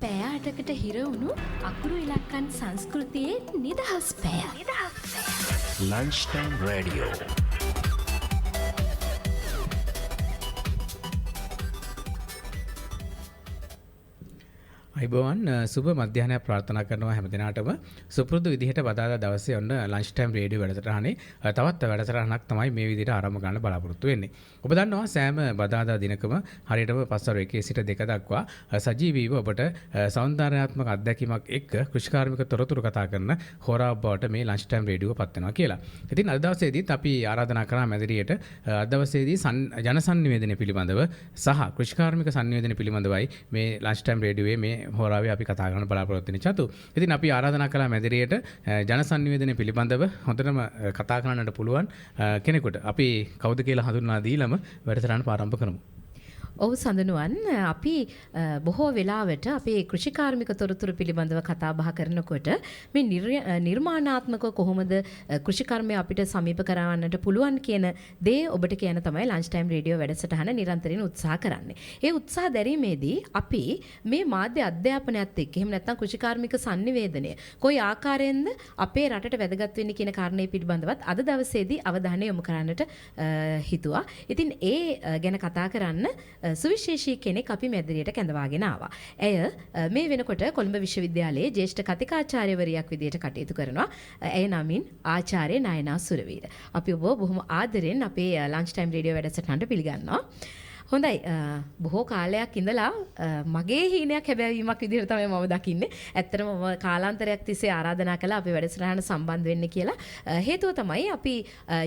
පෑයටකට හිර වුණු අකුරු ඉලක්කන් සංස්කෘතියේ නිදහස් පෑ. Lunchtime Radio. අයිබෝවන් සුබ මධ්‍යහනයක් ප්‍රාර්ථනා කරනවා හැම දිනාටම සුපුරුදු විදිහට බදාදා දවසේ ඔන්න ලන්ච් ටයිම් රේඩියෝ වැඩසටහනේ තවත් වැඩසටහනක් තමයි මේ විදිහට ආරම්භ ගන්න බලාපොරොත්තු වෙන්නේ. ඔබ දන්නවා සෑම බදාදා දිනකම හරියටම පස්වරු 1 සිට 2 දක්වා සජීවීව ඔබට සෞන්දර්යාත්මක අත්දැකීමක් එක්ක කෘෂිකාර්මික තොරතුරු කතා කරන හොරාව බවට මේ ලන්ච් ටයිම් රේඩියෝ පත් වෙනවා කියලා. ඉතින් අද දවසේදීත් අපි ආරාධනා කරා මැදිරියට අද දවසේදී ජන සංනිවේදනය පිළිබඳව සහ කෘෂිකාර්මික සංනිවේදනය පිළිබඳවයි මේ ලන්ච් ටයිම් රේඩියෝයේ මේ හොරාවේ අපි කතා කරන්න බලාපොරොත්තු වෙන චතු. ඉතින් අපි ආරාධනා කළා මැදිරියට ජන සංනිවේදනය පිළිබඳව හොඳටම කතා කරන්නට පුළුවන් කෙනෙකුට. අපි කවුද කියලා හඳුන්වා දීලම වැඩසටහන ආරම්භ කරමු. ඔව් සඳනුවන් අපි බොහෝ වෙලාවට අපේ කෘෂිකාර්මික තොරතුරු පිළිබඳව කතා බහ කරනකොට මේ නිර්මාණාත්මකව කොහොමද කෘෂිකර්මය අපිට සමීප කරවන්නට පුළුවන් කියන දේ ඔබට කියන තමයි ලන්ච් ටයිම් රේඩියෝ වැඩසටහන නිරන්තරයෙන් උත්සාහ කරන්නේ. ඒ උත්සාහ දැරීමේදී අපි මේ මාධ්‍ය අධ්‍යාපනයත් එක්ක එහෙම නැත්නම් කෘෂිකාර්මික සංනිවේදනය කොයි ආකාරයෙන්ද අපේ රටට වැදගත් වෙන්නේ කියන කාරණේ පිළිබඳවත් අද දවසේදී අවධානය යොමු කරන්නට හිතුවා. ඉතින් ඒ ගැන කතා කරන්න සුවිශේෂී කෙනෙක් අපි මැදිරියට කැඳවාගෙන ආවා. ඇය මේ වෙනකොට කොළඹ විශ්වවිද්‍යාලයේ ජ්‍යෙෂ්ඨ කතිකාචාර්යවරියක් විදිහට කටයුතු කරනවා. ඇය නමින් ආචාර්ය නයනා සුරවීර. අපි ඔබ බොහොම ආදරෙන් අපේ ලන්ච් ටයිම් රේඩියෝ වැඩසටහනට පිළිගන්නවා. හොඳයි බොහෝ කාලයක් ඉඳලා මගේ හීනයක් හැබෑවීමක් විදිහට තමයි මම දකින්නේ. ඇත්තටම මම කාලාන්තරයක් තිස්සේ ආරාධනා කළා අපි වැඩසටහනට සම්බන්ධ වෙන්න කියලා. හේතුව තමයි අපි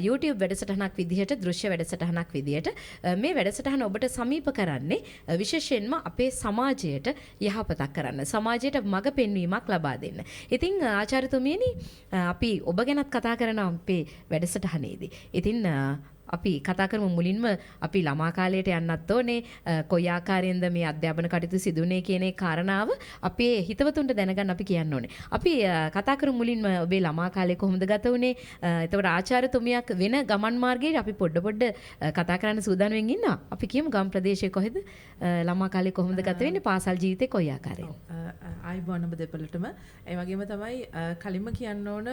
YouTube වැඩසටහනක් විදිහට දෘශ්‍ය වැඩසටහනක් විදිහට මේ වැඩසටහන ඔබට සමීප කරන්නේ විශේෂයෙන්ම අපේ සමාජයට යහපතක් කරන්න. සමාජයට මඟ පෙන්වීමක් ලබා දෙන්න. ඉතින් ආචාර්යතුමියනි අපි ඔබ ගැනත් කතා කරනවා අපේ වැඩසටහනේදී. ඉතින් අපි කතා කරමු මුලින්ම අපි ළමා කාලයට යන්නත් ඕනේ කොයි ආකාරයෙන්ද මේ අධ්‍යාපන කටයුතු සිදුුනේ කියන ඒ කාරණාව අපේ හිතවතුන්ට දැනගන්න අපි කියන්න ඕනේ. අපි කතා කරමු මුලින්ම ඔබේ ළමා කාලේ කොහොමද ගත වුනේ? එතකොට ආචාර්යතුමියක් වෙන ගමන් මාර්ගයේ අපි පොඩ කතා කරන්න සූදානම් ඉන්නවා. අපි කියමු ගම් ප්‍රදේශයේ කොහෙද ළමා කාලේ කොහොමද ගත වෙන්නේ? පාසල් ජීවිතේ කොයි ආකාරයෙන්ද? ආයිබෝන් ඔබ දෙපළටම. ඒ වගේම තමයි කලින්ම කියන්න ඕන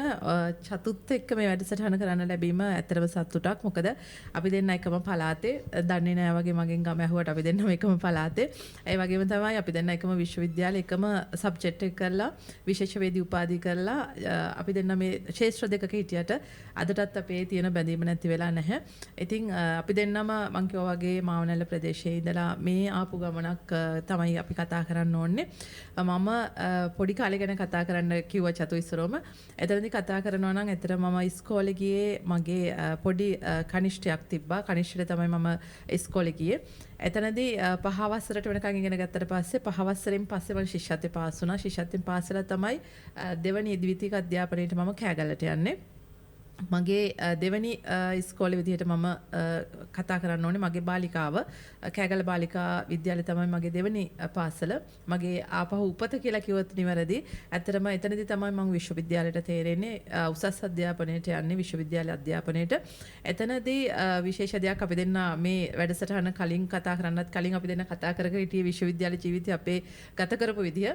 චතුත් එක්ක මේ වැඩසටහන කරන්න ලැබීම ඇත්තටම සතුටක්. මොකද අපි දෙන්න එකම පළාතේ දන්නේ නැහැ වගේ මගෙන් ගම ඇහුවට අපි දෙන්නම එකම පළාතේ. ඒ වගේම තමයි අපි දෙන්න එකම විශ්වවිද්‍යාලේ එකම සබ්ජෙක්ට් එක කරලා විශේෂවේදී උපාධි කරලා අපි දෙන්න මේ ක්ෂේත්‍ර දෙකක හිටියට අදටත් අපේ තියෙන බැඳීම නැති වෙලා නැහැ. ඉතින් අපි දෙන්නම මං කිව්වා වගේ මාවනැල්ල ප්‍රදේශයේ ඉඳලා මේ ආපු ගමනක් තමයි අපි කතා කරන්න ඕනේ. මම පොඩි කාලේ ගැන කතා කරන්න කිව්වා චතු ඉස්සරෝම. එතනදී කතා කරනවා නම් ඇත්තට මම ඉස්කෝලේ ගියේ මගේ පොඩි කනිෂ්ඨයක් තිබ්බා. කනිෂ්ඨයට තමයි මම ඉස්කෝලේ ගියේ. එතනදී 5 වසරට වෙනකන් ඉගෙන ගත්තට පස්සේ 5 වසරෙන් පස්සේ මම ශිෂ්‍යත්වයට පාස් වුණා. ශිෂ්‍යත්වයෙන් පාස් වෙලා තමයි දෙවනි ද්විතීක අධ්‍යාපනයට මම කෑගල්ලට යන්නේ. මගේ දෙවනි ඉස්කෝලේ විදිහට මම කතා කරන්න ඕනේ මගේ බාලිකාව කෑගල බාලිකා විද්‍යාලය තමයි මගේ දෙවනි පාසල. මගේ ආපහු උපත කියලා කිව්වොත් නිවැරදි. ඇත්තටම එතනදී තමයි මම විශ්වවිද්‍යාලයට තේරෙන්නේ උසස් අධ්‍යාපනයට යන්නේ විශ්වවිද්‍යාල අධ්‍යාපනයට. එතනදී විශේෂ දෙයක් අපි දෙන්න මේ වැඩසටහන කලින් කතා කරන්නත් කලින් අපි දෙන්න කතා කර හිටියේ විශ්වවිද්‍යාල ජීවිතය අපේ ගත කරපු විදිය.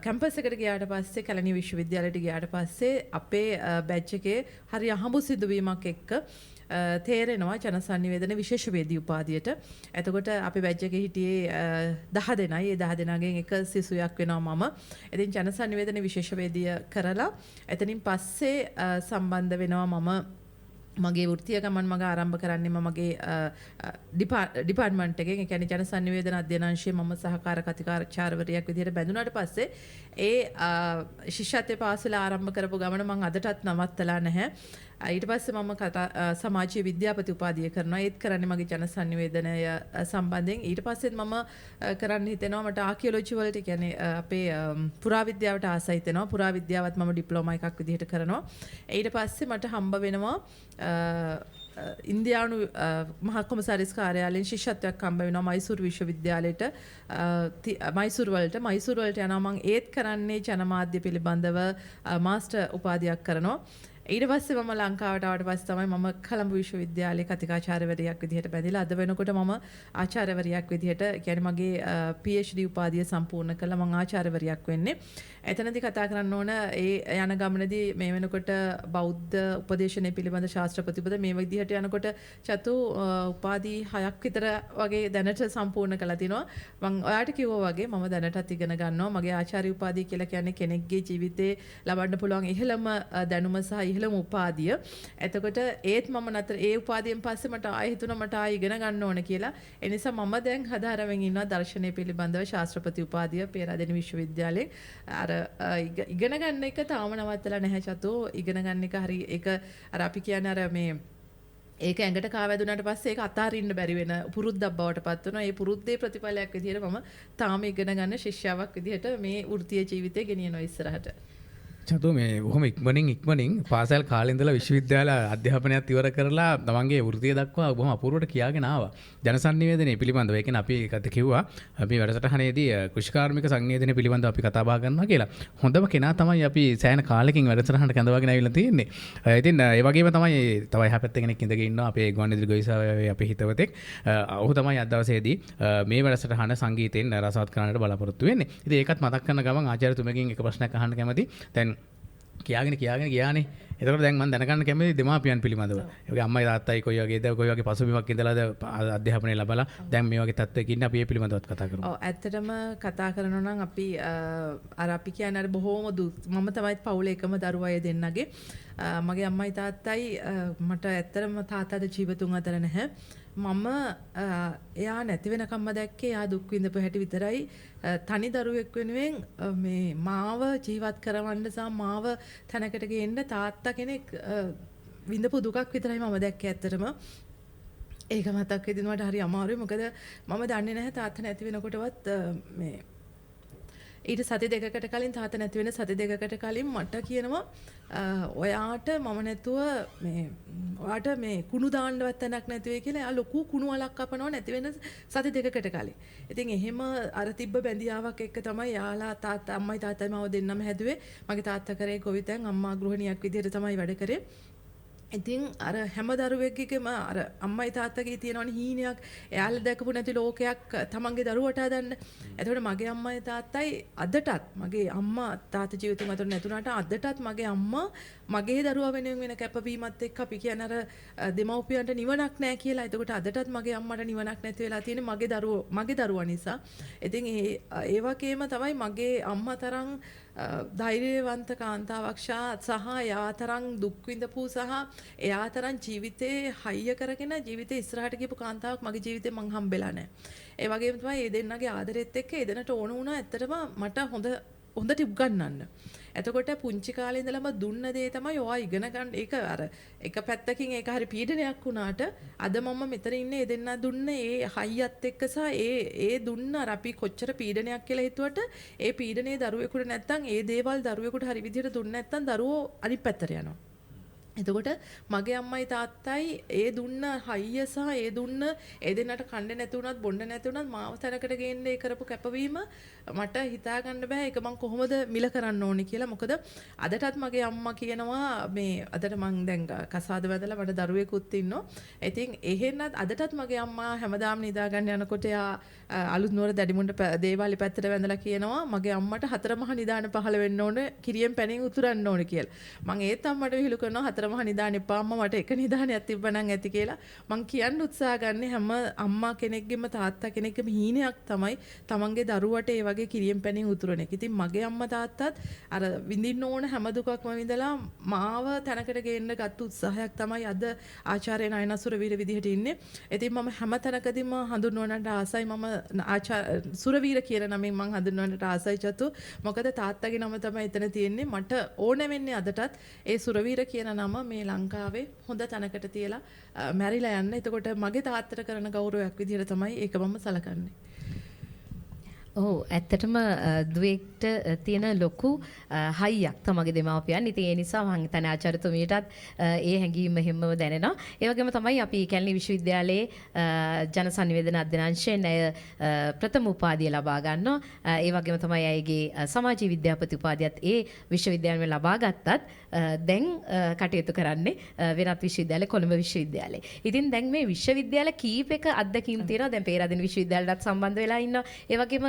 කැම්පස් එකට ගියාට පස්සේ කැලණිය විශ්වවිද්‍යාලයට ගියාට පස්සේ අපේ බැච් එකේ හරි අහඹු සිදුවීමක් එක්ක තේරෙනවා ජන සංනිවේදන විශේෂවේදී උපාධියට. එතකොට අපි බැච් එකේ හිටියේ 10 දෙනයි. ඒ 10 දෙනාගෙන් එක සිසුවක් වෙනවා මම. ඉතින් ජන සංනිවේදන විශේෂවේදිය කරලා එතනින් පස්සේ සම්බන්ධ වෙනවා මම මගේ වෘත්තීය ගමන් මම ආරම්භ කරන්නේ මගේ ඩිපාර්ට්මන්ට් එකෙන්. ඒ කියන්නේ ජන සංනිවේදන අධ්‍යයනාංශයේ මම සහකාර කතිකාචාර්යවරියක් විදිහට බැඳුනාට පස්සේ ඒ ශිෂ්‍යත්වයේ පාස් වෙලා ආරම්භ කරපු ගමන මම අදටත් නවත්තලා නැහැ. ඊට පස්සේ මම සමාජීය විද්‍යාපති උපාධිය කරනවා. ඒත් කරන්නේ මගේ ජන සංනිවේදනය සම්බන්ධයෙන්. ඊට පස්සෙත් මම කරන්න හිතෙනවා මට ආකියොලොජි වලට කියන්නේ අපේ පුරාවිද්‍යාවට ආසයි හිතෙනවා. පුරාවිද්‍යාවත් මම ඩිප්ලෝමා එකක් විදිහට කරනවා. ඊට පස්සේ මට හම්බ වෙනවා ඉන්දියානු මහා කොමසාරිස් කාර්යාලයෙන් ශිෂ්‍යත්වයක් හම්බ වෙනවා මයිසූරු විශ්වවිද්‍යාලයට. මයිසූරු වලට යනවා. මම ඒත් කරන්නේ ජනමාධ්‍ය පිළිබඳව මාස්ටර් උපාධියක් කරනවා. ඊට පස්සේ මම ලංකාවට ආවට පස්සේ තමයි මම කොළඹ විශ්වවිද්‍යාලයේ කතිකාචාර්යවරියක් විදිහට බැඳිලා අද වෙනකොට මම ආචාර්යවරියක් විදිහට කියන්නේ මගේ PhD උපාධිය සම්පූර්ණ කළා මම ආචාර්යවරියක් වෙන්නේ. එතනදී කතා කරන්න ඕන ඒ යන ගමනේදී මේ වෙනකොට බෞද්ධ උපදේශනය පිළිබඳ ශාස්ත්‍ර ප්‍රතිපද මේ විදිහට යනකොට චතු උපාධි 6ක් විතර වගේ දැනට සම්පූර්ණ කළා තිනවා. මම ඔයාට කිව්වා වගේ මම දැනටත් ඉගෙන ගන්නවා. මගේ ආචාර්ය උපාධිය කියලා කියන්නේ කෙනෙක්ගේ ජීවිතේ ලබන්න පුළුවන් ඉහළම දැනුම සහ ඉහළම උපාධිය. එතකොට ඒත් මම නතර ඒ උපාධියෙන් පස්සේ මට ආයෙ හිතුණා මට ආයෙ ඉගෙන ගන්න ඕන කියලා. ඒ නිසා මම දැන් හදාරමින් ඉන්නවා දර්ශනය පිළිබඳව ශාස්ත්‍රපති උපාධිය පේරාදෙණි විශ්වවිද්‍යාලයේ. අර ඉගෙන ගන්න එක තාම නවත්තලා නැහැ චතෝ. ඉගෙන ගන්න එක හරි ඒක අර අපි කියන්නේ අර මේ ඒක ඇඟට කාවැදුනට පස්සේ ඒක අතාරින්න බැරි වෙන පුරුද්දක් බවට පත් වෙනවා. ඒ පුරුද්දේ ප්‍රතිඵලයක් විදිහට මම තාම ඉගෙන ගන්න ශිෂ්‍යාවක් විදිහට මේ වෘත්තීය ජීවිතය ගෙනියනවා ඉස්සරහට. චතු මේ බොහොම ඉක්මනින් පාසල් කාලේ ඉඳලා විශ්වවිද්‍යාල අධ්‍යාපනයත් ඉවර කරලා තමන්ගේ වෘත්තිය දක්වා බොහොම අපූර්වට කියාගෙන ආවා. ජනසන්නිවේදනය පිළිබඳව ඒ කියන්නේ අපි ඒකත් කිව්වා අපි වැඩසටහනේදී කෘෂිකාර්මික සංනිවේදනය පිළිබඳව අපි කතා බහ කරනවා කියලා. හොඳම කෙනා තමයි අපි සෑහෙන කාලෙකින් වැඩසටහනට කැඳවාගෙන ආවිල්ලා තියෙන්නේ. ඉතින් ඒ වගේම තමයි තව එහා පැත්තේ කෙනෙක් ඉඳගෙන ඉන්නවා අපේ ගුවන්විදුලි ගොවිසාවේ අපේ හිතවතෙක්. ඔහු තමයි අද දවසේදී මේ වැඩසටහන සංගීතයෙන් රසවත් කරන්නට බලාපොරොත්තු වෙන්නේ. ඉතින් ඒකත් මතක් කරන ගමන් ආචාර්යතුමගෙන් එක ප්‍රශ්නයක් අහන්න කැමතියි. දැන් කියාගෙන ගියානේ. එතකොට දැන් මම දැනගන්න කැමතියි දෙමාපියන් පිළිබඳව. ඒ වගේ අම්මයි තාත්තයි කොයි වගේද කොයි වගේ පසුබිමක් ඉඳලාද අධ්‍යාපනය ලැබලා දැන් මේ වගේ තත්ත්වයක ඉන්න අපි ඒ පිළිබඳවත් කතා කරමු. ඔව් ඇත්තටම කතා කරනවා නම් අපි අර අපි කියන්නේ අර බොහෝම මම තමයි පවුලේ එකම දරුවා අය දෙන්නගේ. මගේ අම්මයි තාත්තයි මට ඇත්තටම තාත්තාද ජීවතුන් අතර නැහැ. මම එයා නැති වෙනකම්ම දැක්කේ එයා දුක් විඳපු හැටි විතරයි. තනි දරුවෙක් වෙනුවෙන් මේ මාව ජීවත් කරවන්න සහ මාව තැනකට ගේන්න තාත්තා කෙනෙක් විඳපු දුකක් විතරයි මම දැක්කේ ඇත්තටම. ඒක මතක් වෙදින් මට හරි අමාරුයි. මොකද මම දන්නේ නැහැ තාත්තා නැති වෙනකොටවත් මේ ඊට සති දෙකකට කලින් තාත්තා නැති වෙන සති දෙකකට කලින් මට කියනවා ඔයාට මම නැතුව මේ ඔයාට මේ කුණු දාන්නවත් තැනක් නැති වෙයි කියලා. එයා ලොකු කුණු වලක් කපනවා නැති වෙන සති දෙකකට කලින්. ඉතින් එහෙම අර තිබ්බ බැඳියාවක් එක්ක තමයි යාලා තාත්තා අම්මයි තාත්තයි මාව දෙන්නම හැදුවේ. මගේ තාත්තා කරේ ගොවිතැන් අම්මා ගෘහිණියක් විදිහට තමයි වැඩ කරේ. ඉතින් අර හැම දරුවෙක්ගේම අර අම්මයි තාත්තගේ තියෙනවනේ හීනයක් එයාලා දැකපු නැති ලෝකයක් තමන්ගේ දරුවට හදන්න. එතකොට මගේ අම්මයි තාත්තයි අදටත් මගේ අම්මා තාත්තා ජීවිතේ මතර නැතුණාට අදටත් මගේ අම්මා මගේ දරුවා වෙනුවෙන් වෙන කැපවීමත් එක්ක අපි කියන අර දෙමව්පියන්ට නිවනක් නැහැ කියලා. එතකොට අදටත් මගේ අම්මට නිවනක් නැති වෙලා තියෙන්නේ මගේ දරුවා නිසා. ඉතින් ඒ වගේම තමයි මගේ අම්මා තරම් ධෛර්යවන්ත කාන්තාවක් සහ එයා තරම් දුක් විඳපු සහ එයා තරම් ජීවිතේ හයිය කරගෙන ජීවිතේ ඉස්සරහට ගියපු කාන්තාවක් මගේ ජීවිතේ මං හම්බෙලා නැහැ. ඒ වගේම තමයි මේ දෙන්නගේ ආදරෙත් එක්ක ඒ දෙන්නට ඕන වුණා ඇත්තටම මට හොඳට උගන්වන්න. එතකොට පුංචි කාලේ ඉඳලම දුන්න දේ තමයි ඔයා ඉගෙන ගන්න. ඒක අර එක පැත්තකින් ඒක හරි පීඩනයක් වුණාට අද මම මෙතන ඉන්නේ ඒ දෙන්නා දුන්න ඒ හයියත් එක්ක සහ ඒ දුන්න අර අපි කොච්චර පීඩනයක් කියලා හිතුවට ඒ පීඩනේ දරුවෙකුට නැත්තම් ඒ දේවල් දරුවෙකුට හරි විදිහට දුන්න නැත්තම් දරුවෝ අනිත් පැත්තට යනවා. එතකොට මගේ අම්මයි තාත්තයි ඒ දුන්න හයිය සහ ඒ දුන්න ඒ දෙන්නට කන්න නැති වුණත් බොන්න නැති වුණත් මාව තැනකට ගේන්න ඒ කරපු කැපවීම මට හිතා ගන්න බෑ. ඒක මං කොහොමද මිල කරන්න ඕනේ කියලා. මොකද අදටත් මගේ අම්මා කියනවා මේ අදට මං දැන් කසාද වැදලා මට දරුවෙකුත් ඉන්නවා. ඉතින් එහෙන්නත් අදටත් මගේ අම්මා හැමදාම නිදා ගන්න යනකොට යා අලුත් නුවර දැඩිමුණ්ඩ දේවාලේ පැත්තට වැඳලා කියනවා මගේ අම්මට හතර මහ නිදාන පහළ වෙන්න ඕනේ කිරියෙන් පැණින් උතුරන්න ඕනේ කියලා. මං ඒත් අම්මට විහිළු කරනවා හතර මහ නිදාන එපා අම්මා මට එක නිදානයක් තිබ්බනම් ඇති කියලා. මං කියන්න උත්සාහ ගන්නේ හැම අම්මා කෙනෙක්ගෙම තාත්තා කෙනෙක්ගෙම හීනයක් තමයි තමන්ගේ දරුවට ඒ වගේ කිරියෙන් පැණින් උතුරන එක. ඉතින් මගේ අම්මා තාත්තත් අර විඳින්න ඕන හැම දුකක්ම විඳලා මාව තැනකට ගේන්න ගත්ත උත්සාහයක් තමයි අද ආචාර්ය නයනසුර වීර විදිහට ඉන්නේ. ඉතින් මම හැම තැනකදීම හඳුන්වන්නට ආසයි. මම සුරවීර කියන නමින් මම හඳුන්වන්නට ආසයි චතු. මොකද තාත්තගේ නම තමයි එතන තියෙන්නේ. මට ඕන වෙන්නේ අදටත් ඒ සුරවීර කියන නම මේ ලංකාවේ හොඳ තැනකට තියලා මැරිලා යන්න. එතකොට මගේ තාත්තට කරන ගෞරවයක් විදිහට තමයි ඒක මම සලකන්නේ. ඔව් ඇත්තටම දුවෙක්ට තියෙන ලොකු හයියක් තමගේ දෙමාපියන්. ඉතින් ඒ නිසා මම හිතන්නේ ආචාර්යතුමියටත් ඒ හැඟීම හැමම දැනෙනවා. ඒ වගේම තමයි අපි කැලණි විශ්වවිද්‍යාලයේ ජන සංනිවේදන අධ්‍යනාංශයෙන් ඇය ප්‍රථම උපාධිය ලබා ගන්නවා. ඒ වගේම තමයි ඇයගේ සමාජීය විද්‍යාපති උපාධියත් ඒ විශ්වවිද්‍යාලයෙන් ලබා ගත්තත් දැන් කටයුතු කරන්නේ වෙනත් විශ්වවිද්‍යාල කොළඹ විශ්වවිද්‍යාලයේ. ඉතින් දැන් මේ විශ්වවිද්‍යාල කීපයක අත්දැකීම් තියෙනවා. දැන් පේරාදෙණි විශ්වවිද්‍යාලයටත් සම්බන්ධ වෙලා ඉන්නවා. ඒ වගේම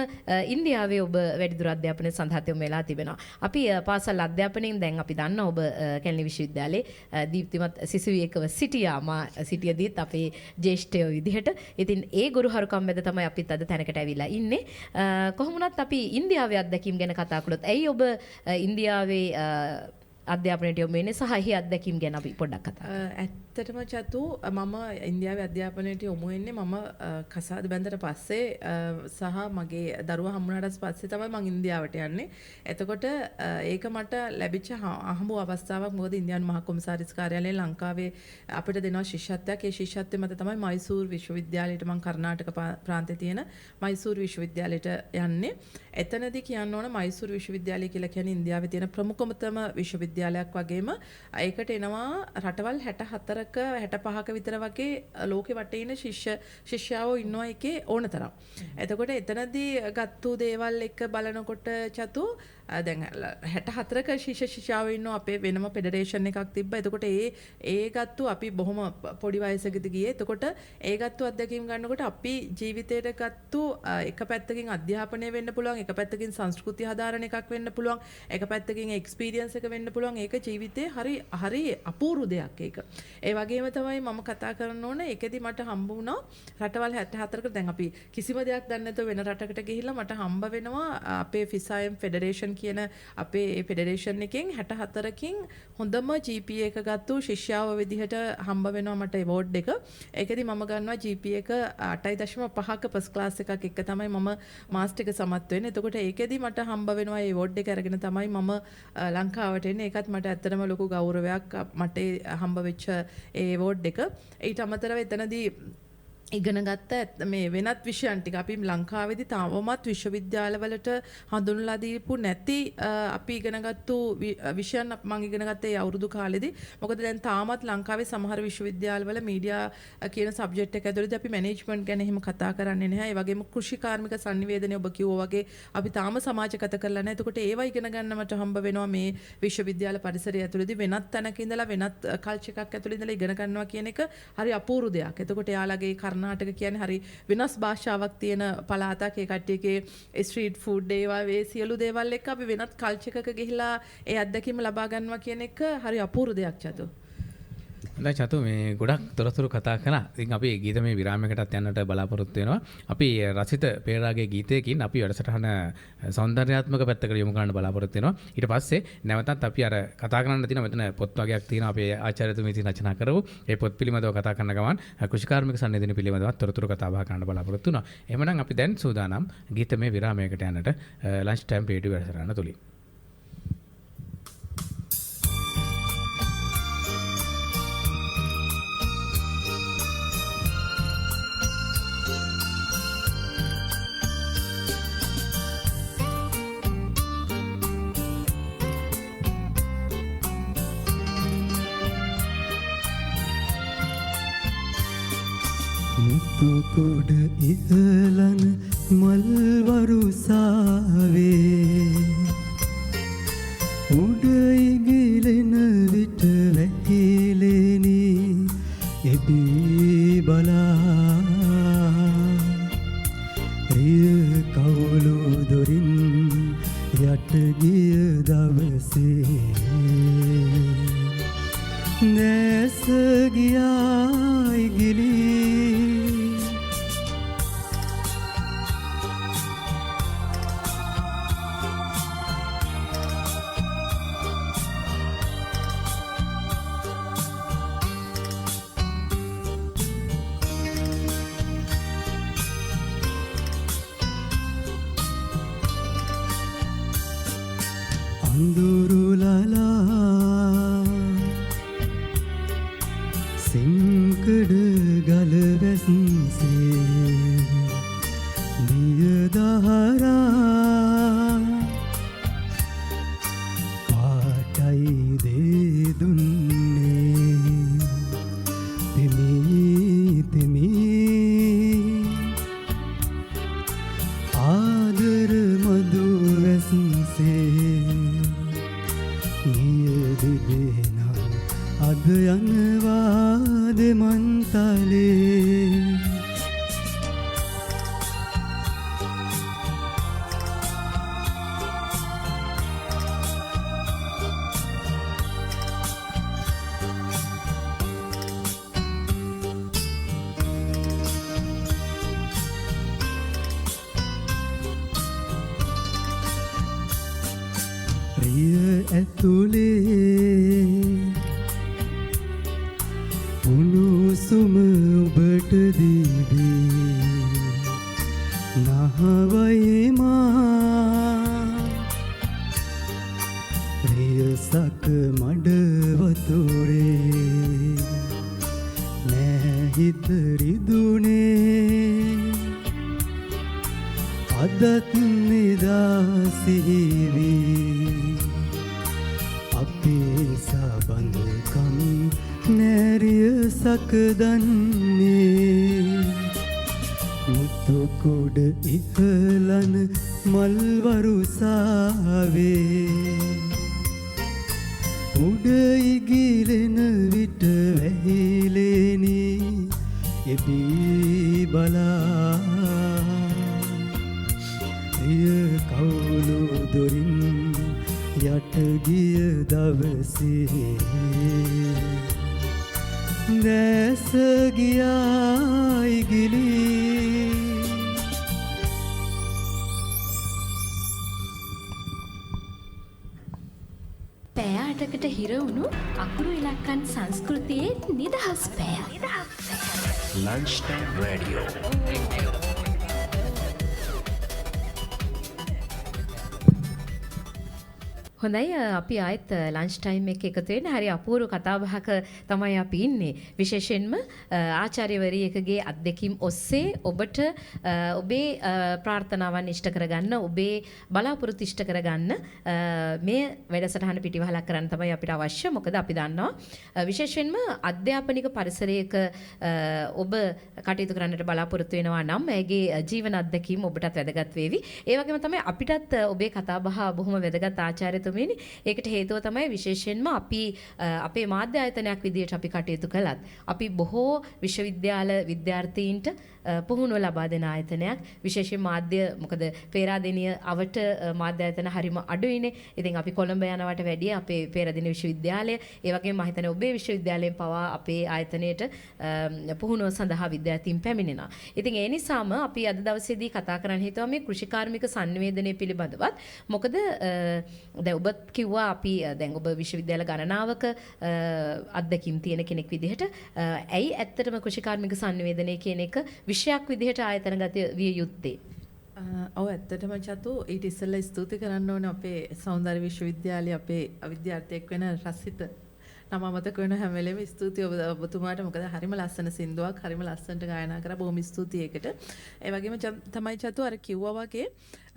ඉන්දියාවේ ඔබ වැඩිදුර අධ්‍යාපනය සඳහා යොමු වෙලා තිබෙනවා. අපි පාසල් අධ්‍යාපනයෙන් දැන් අපි දන්නවා ඔබ කැලණි විශ්වවිද්‍යාලයේ දීප්තිමත් සිසුවියෙක්ව සිටියා. මා සිටියදීත් අපේ ජ්‍යෙෂ්ඨයෝ විදිහට. ඉතින් ඒ ගුරුහරුකම් මැද තමයි අපිත් අද තැනකට ඇවිල්ලා ඉන්නේ. කොහොම වුණත් අපි ඉන්දියාවේ අත්දැකීම් ගැන කතා කළොත් ඇයි ඔබ ඉන්දියාවේ අධ්‍යාපනයට යොමු වෙන්නේ සහ එහි අත්දැකීම් ගැන අපි පොඩ්ඩක් කතා කරමු. ඇත්තටම චතු මම ඉන්දියාවේ අධ්‍යාපනයට යොමු වෙන්නේ මම කසාද බැඳලා පස්සේ සහ මගේ දරුවා හම්බුනාට පස්සේ තමයි මම ඉන්දියාවට යන්නේ. එතකොට ඒක මට ලැබිච්ච අහඹු අවස්ථාවක්. මොකද ඉන්දියානු මහා කොමසාරිස් කාර්යාලයෙන් ලංකාවේ අපිට දෙනවා ශිෂ්‍යත්වයක්. ඒ ශිෂ්‍යත්වය මත තමයි මයිසූර් විශ්වවිද්‍යාලයට මම කර්ණාටක ප්‍රාන්තයේ තියෙන මයිසූර් විශ්වවිද්‍යාලයට යන්නේ. එතනදී කියන්න ඕන මයිසූර් විශ්වවිද්‍යාලය කියලා කියන්නේ ඉන්දියාවේ තියෙන ප්‍රමුඛතම විශ්වවිද්‍යාලයක් වගේම ඒකට එනවා රටවල් 64ක 65ක විතර වගේ ලෝකෙ වටේ ඉන්න ශිෂ්‍යයෝ ඉන්නවා එකේ ඕන තරම්. එතකොට එතනදී ගත්තු දේවල් එක බලනකොට චතු දැන් 64ක ශිෂ්‍යයෝ ඉන්නවා. අපේ වෙනම ෆෙඩරේෂන් එකක් තිබ්බා. එතකොට ඒ ගත්තු අපි බොහොම පොඩි වයසකදී ගියේ. එතකොට ඒ ගත්තු අත්දැකීම් ගන්නකොට අපි ජීවිතේට ගත්තු එක පැත්තකින් අධ්‍යාපනය වෙන්න පුළුවන්, එක පැත්තකින් සංස්කෘතිය හදාරන එකක් වෙන්න පුළුවන්, එක පැත්තකින් එක්ස්පීරියන්ස් එක වෙන්න පුළුවන්. ඒක ජීවිතේ හරි අපූර්ව දෙයක් ඒක. ඒ වගේම තමයි මම කතා කරන්න ඕන ඒකෙදි මට හම්බ වුණා රටවල් 64කට. දැන් අපි කිසිම දෙයක් දන්නේ නැතුව වෙන රටකට ගිහිල්ලා මට හම්බ වෙනවා අපේ FISAM ෆෙඩරේෂන් කියන අපේ ඒ ෆෙඩරේෂන් එකෙන් 64කින් හොඳම GPA එක ගත්තු ශිෂ්‍යාව විදිහට හම්බ වෙනවා මට award එක. ඒකෙදි මම ගන්නවා GPA එක 8.5ක ෆස්ට් ක්ලාස් එකක් එක තමයි මම මාස්ටර් එක සමත් වෙන්නේ. එතකොට ඒකෙදි මට හම්බ වෙනවා ඒ award එක අරගෙන තමයි මම ලංකාවට එන්නේ. ඒකත් මට ඇත්තටම ලොකු ගෞරවයක් මට හම්බ වෙච්ච ඒ award එක. ඊට අමතරව එතනදී ඉගෙන ගත්ත මේ වෙනත් විෂයන් ටික අපි ලංකාවේදී තාමත් විශ්වවිද්‍යාලවලට හඳුන්වලා දීපු නැති අපි ඉගෙනගත්තු විෂයන් මම ඉගෙන ගත්තේ අවුරුදු කාලෙදී. මොකද දැන් තාමත් ලංකාවේ සමහර විශ්වවිද්‍යාලවල මීඩියා කියන සබ්ජෙක්ට් එක ඇතුළතදී අපි මැනේජ්මන්ට් ගැන එහෙම කතා කරන්නේ නැහැ. ඒ වගේම කෘෂි කාර්මික සංනිවේදනය ඔබ කිව්වා වගේ අපි තාම සමාජගත කරලා නැහැ. එතකොට ඒවා ඉගෙන ගන්න මට හම්බ වෙනවා මේ විශ්වවිද්‍යාල පරිසරය ඇතුළතදී වෙනත් තැනක ඉඳලා වෙනත් කල්චර් එකක් ඇතුළේ ඉඳලා ඉගෙන ගන්නවා කියන එක හරි අපූර්ව දෙයක්. එතකොට එයාලගේ කර්ණාටක කියන්නේ හරි වෙනස් භාෂාවක් තියෙන පළාතක්. ඒ කට්ටියගේ ස්ට්‍රීට් ෆුඩ් ඒවා ඒ සියලු දේවල් එක්ක අපි වෙනත් කල්චර් එකක ගිහිලා ඒ අත්දැකීම ලබා ගන්නවා කියන එක හරි අපූර්ව දෙයක් චතු. හොඳයි චතු මේ ගොඩක් තොරතුරු කතා කළා. ඉතින් අපි ගීතමය විරාමයකටත් යන්නට බලාපොරොත්තු වෙනවා. අපි රසිත පේරාගේ ගීතයකින් අපි වැඩසටහන සෞන්දර්යාත්මක පැත්තකට යොමු කරන්න බලාපොරොත්තු වෙනවා. ඊට පස්සේ නැවතත් අපි අර කතා කරන්න තියෙන මෙතන පොත් වගේක් තියෙනවා අපේ ආචාර්යතුමී ඉතින් රචනා කරපු. ඒ පොත් පිළිබඳව කතා කරන ගමන් කෘෂිකාර්මික සංනිවේදනය පිළිබඳව තොරතුරු කතා බහ කරන්න බලාපොරොත්තු වෙනවා. එහෙමනම් අපි දැන් සූදානම් ගීතමය විරාමයකට යන්නට ලන්ච් ටයිම් රේඩියෝ වැඩසටහන තුලින්. මුතුකුඩ ඉහළන මල්වරුසාවේ උඩ ඉගිලෙන විට වැහිලෙනි එබී බලා රිය කවුළු දොරින් යට ගිය දවසේ දැස ගියායි ගිලී අඳුරුලලා සිංකඩ ගල වැස්සේ දිය දහරා ඔබ යනවාද මන්තලේ ඇතුලේ උණුසුම ඔබට දීදී නහවයි මා රියසක මඩ වතුරේ නැහිත රිදුනේ අදත් නිදාසිවී අපේ සබඳකම් නැරිය සකදන්නේ මුතුකුඩ ඉහලන මල්වරුසාවේ උඩ ඉගිලෙන විට වැහිලේනී එබී බලා එය කවුළු දොරින් යටගිය දවසේ දැස ගියායි ගිලී පෑයාටකට හිරවුණු අකුරු ඉලක්කන් සංස්කෘතියේ නිදහස් පෑ. Lunchtime Radio. හොඳයි අපි ආයෙත් ලන්ච් ටයිම් එක එකතු වෙන හරි අපූර්ව කතාබහක තමයි අපි ඉන්නේ. විශේෂයෙන්ම ආචාර්යවරියකගේ අත්දැකීම් ඔස්සේ ඔබට ඔබේ ප්‍රාර්ථනාවන් ඉෂ්ට කරගන්න, ඔබේ බලාපොරොත්තු ඉෂ්ට කරගන්න මේ වැඩසටහන පිටිවහලක් කරන්න තමයි අපිට අවශ්‍ය. මොකද අපි දන්නවා විශේෂයෙන්ම අධ්‍යාපනික පරිසරයක ඔබ කටයුතු කරන්නට බලාපොරොත්තු වෙනවා නම් ඇගේ ජීවන අත්දැකීම් ඔබටත් වැදගත් වේවි. ඒ වගේම තමයි අපිටත් ඔබේ කතාබහ බොහොම වැදගත් ආචාර්ය ඒකට හේතුව තමයි විශේෂයෙන්ම අපි අපේ මාධ්‍ය ආයතනයක් විදිහට අපි කටයුතු කළත් අපි බොහෝ විශ්වවිද්‍යාල විද්‍යාර්ථීන්ට පුහුණුව ලබා දෙන ආයතනයක්. විශේෂයෙන් මාධ්‍ය මොකද පේරාදෙණිය අවට මාධ්‍ය ආයතන හරිම අඩුයිනේ. ඉතින් අපි කොළඹ යනවට වැඩිය අපේ පේරාදෙණිය විශ්වවිද්‍යාලය ඒ වගේම මම හිතන්නේ ඔබේ විශ්වවිද්‍යාලයෙන් පවා අපේ ආයතනයේට පුහුණුව සඳහා විද්‍යාර්ථීන් පැමිණෙනවා. ඉතින් ඒ නිසාම අපි අද දවසේදී කතා කරන්න හිතුවා මේ කෘෂිකාර්මික sannivedanaya පිළිබඳවත්. මොකද දැන් ඔබ කිව්වා අපි දැන් ඔබ විශ්වවිද්‍යාල ගණනාවක අත්දැකීම් තියෙන කෙනෙක් විදිහට ඇයි ඇත්තටම කෘෂිකාර්මික sannivedanaya කියන එක විෂයක් විදිහට ආයතනගත විය යුත්තේ? ඔව් ඇත්තටම චතු ඊට ඉස්සෙල්ලා ස්තුති කරන්න ඕනේ අපේ සෞන්දර්ය විශ්වවිද්‍යාලයේ අපේ අවිද්‍යාර්ථියෙක් වෙන රසිත නම මතක වෙන හැම වෙලෙම ස්තුතියි ඔබතුමාට. මොකද හරිම ලස්සන සින්දුවක් හරිම ලස්සනට ගායනා කරා. බොහොම ස්තුතියි ඒකට. ඒ වගේම තමයි චතු අර කිව්වා වගේ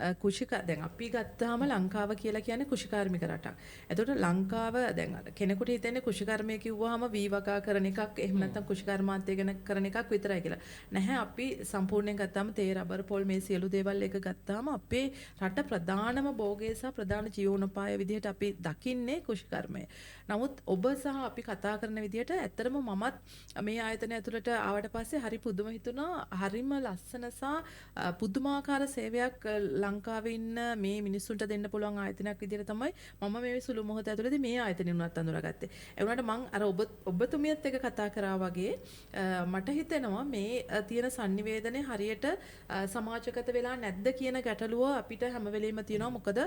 දැන් අපි ගත්තාම ලංකාව කියලා කියන්නේ කෘෂිකාර්මික රටක්. එතකොට ලංකාව දැන් කෙනෙකුට හිතෙන්නේ කෘෂිකර්මය කිව්වහම වීවකා කරන එකක් එහෙම නැත්නම් කෘෂිකර්මාන්තය ගැන කරන එකක් විතරයි කියලා. නැහැ අපි සම්පූර්ණයෙන් ගත්තාම තේ රබර් පොල් මේ සියලු දේවල් එක ගත්තාම අපේ රට ප්‍රධානම භෝගය සහ ප්‍රධාන ජීවනෝපාය විදිහට අපි දකින්නේ කෘෂිකර්මය. නමුත් ඔබ සහ අපි කතා කරන විදිහට ඇත්තටම මමත් මේ ආයතනය ඇතුළට ආවට පස්සේ හරි පුදුම හිතුණා. හරිම ලස්සන සහ පුදුමාකාර සේවයක් ලංකාවේ ඉන්න මේ මිනිස්සුන්ට දෙන්න පුළුවන් ආයතනයක් විදිහට තමයි මම මේ සුළු මොහොත ඇතුළතදී මේ ආයතනෙ උනත් අඳුරගත්තේ. ඒ වුණාට මම අර ඔබතුමියත් එක්ක කතා කරා වගේ මට හිතෙනවා මේ තියෙන sannivedanaya හරියට සමාජගත වෙලා නැද්ද කියන ගැටලුව අපිට හැම වෙලෙම තියෙනවා. මොකද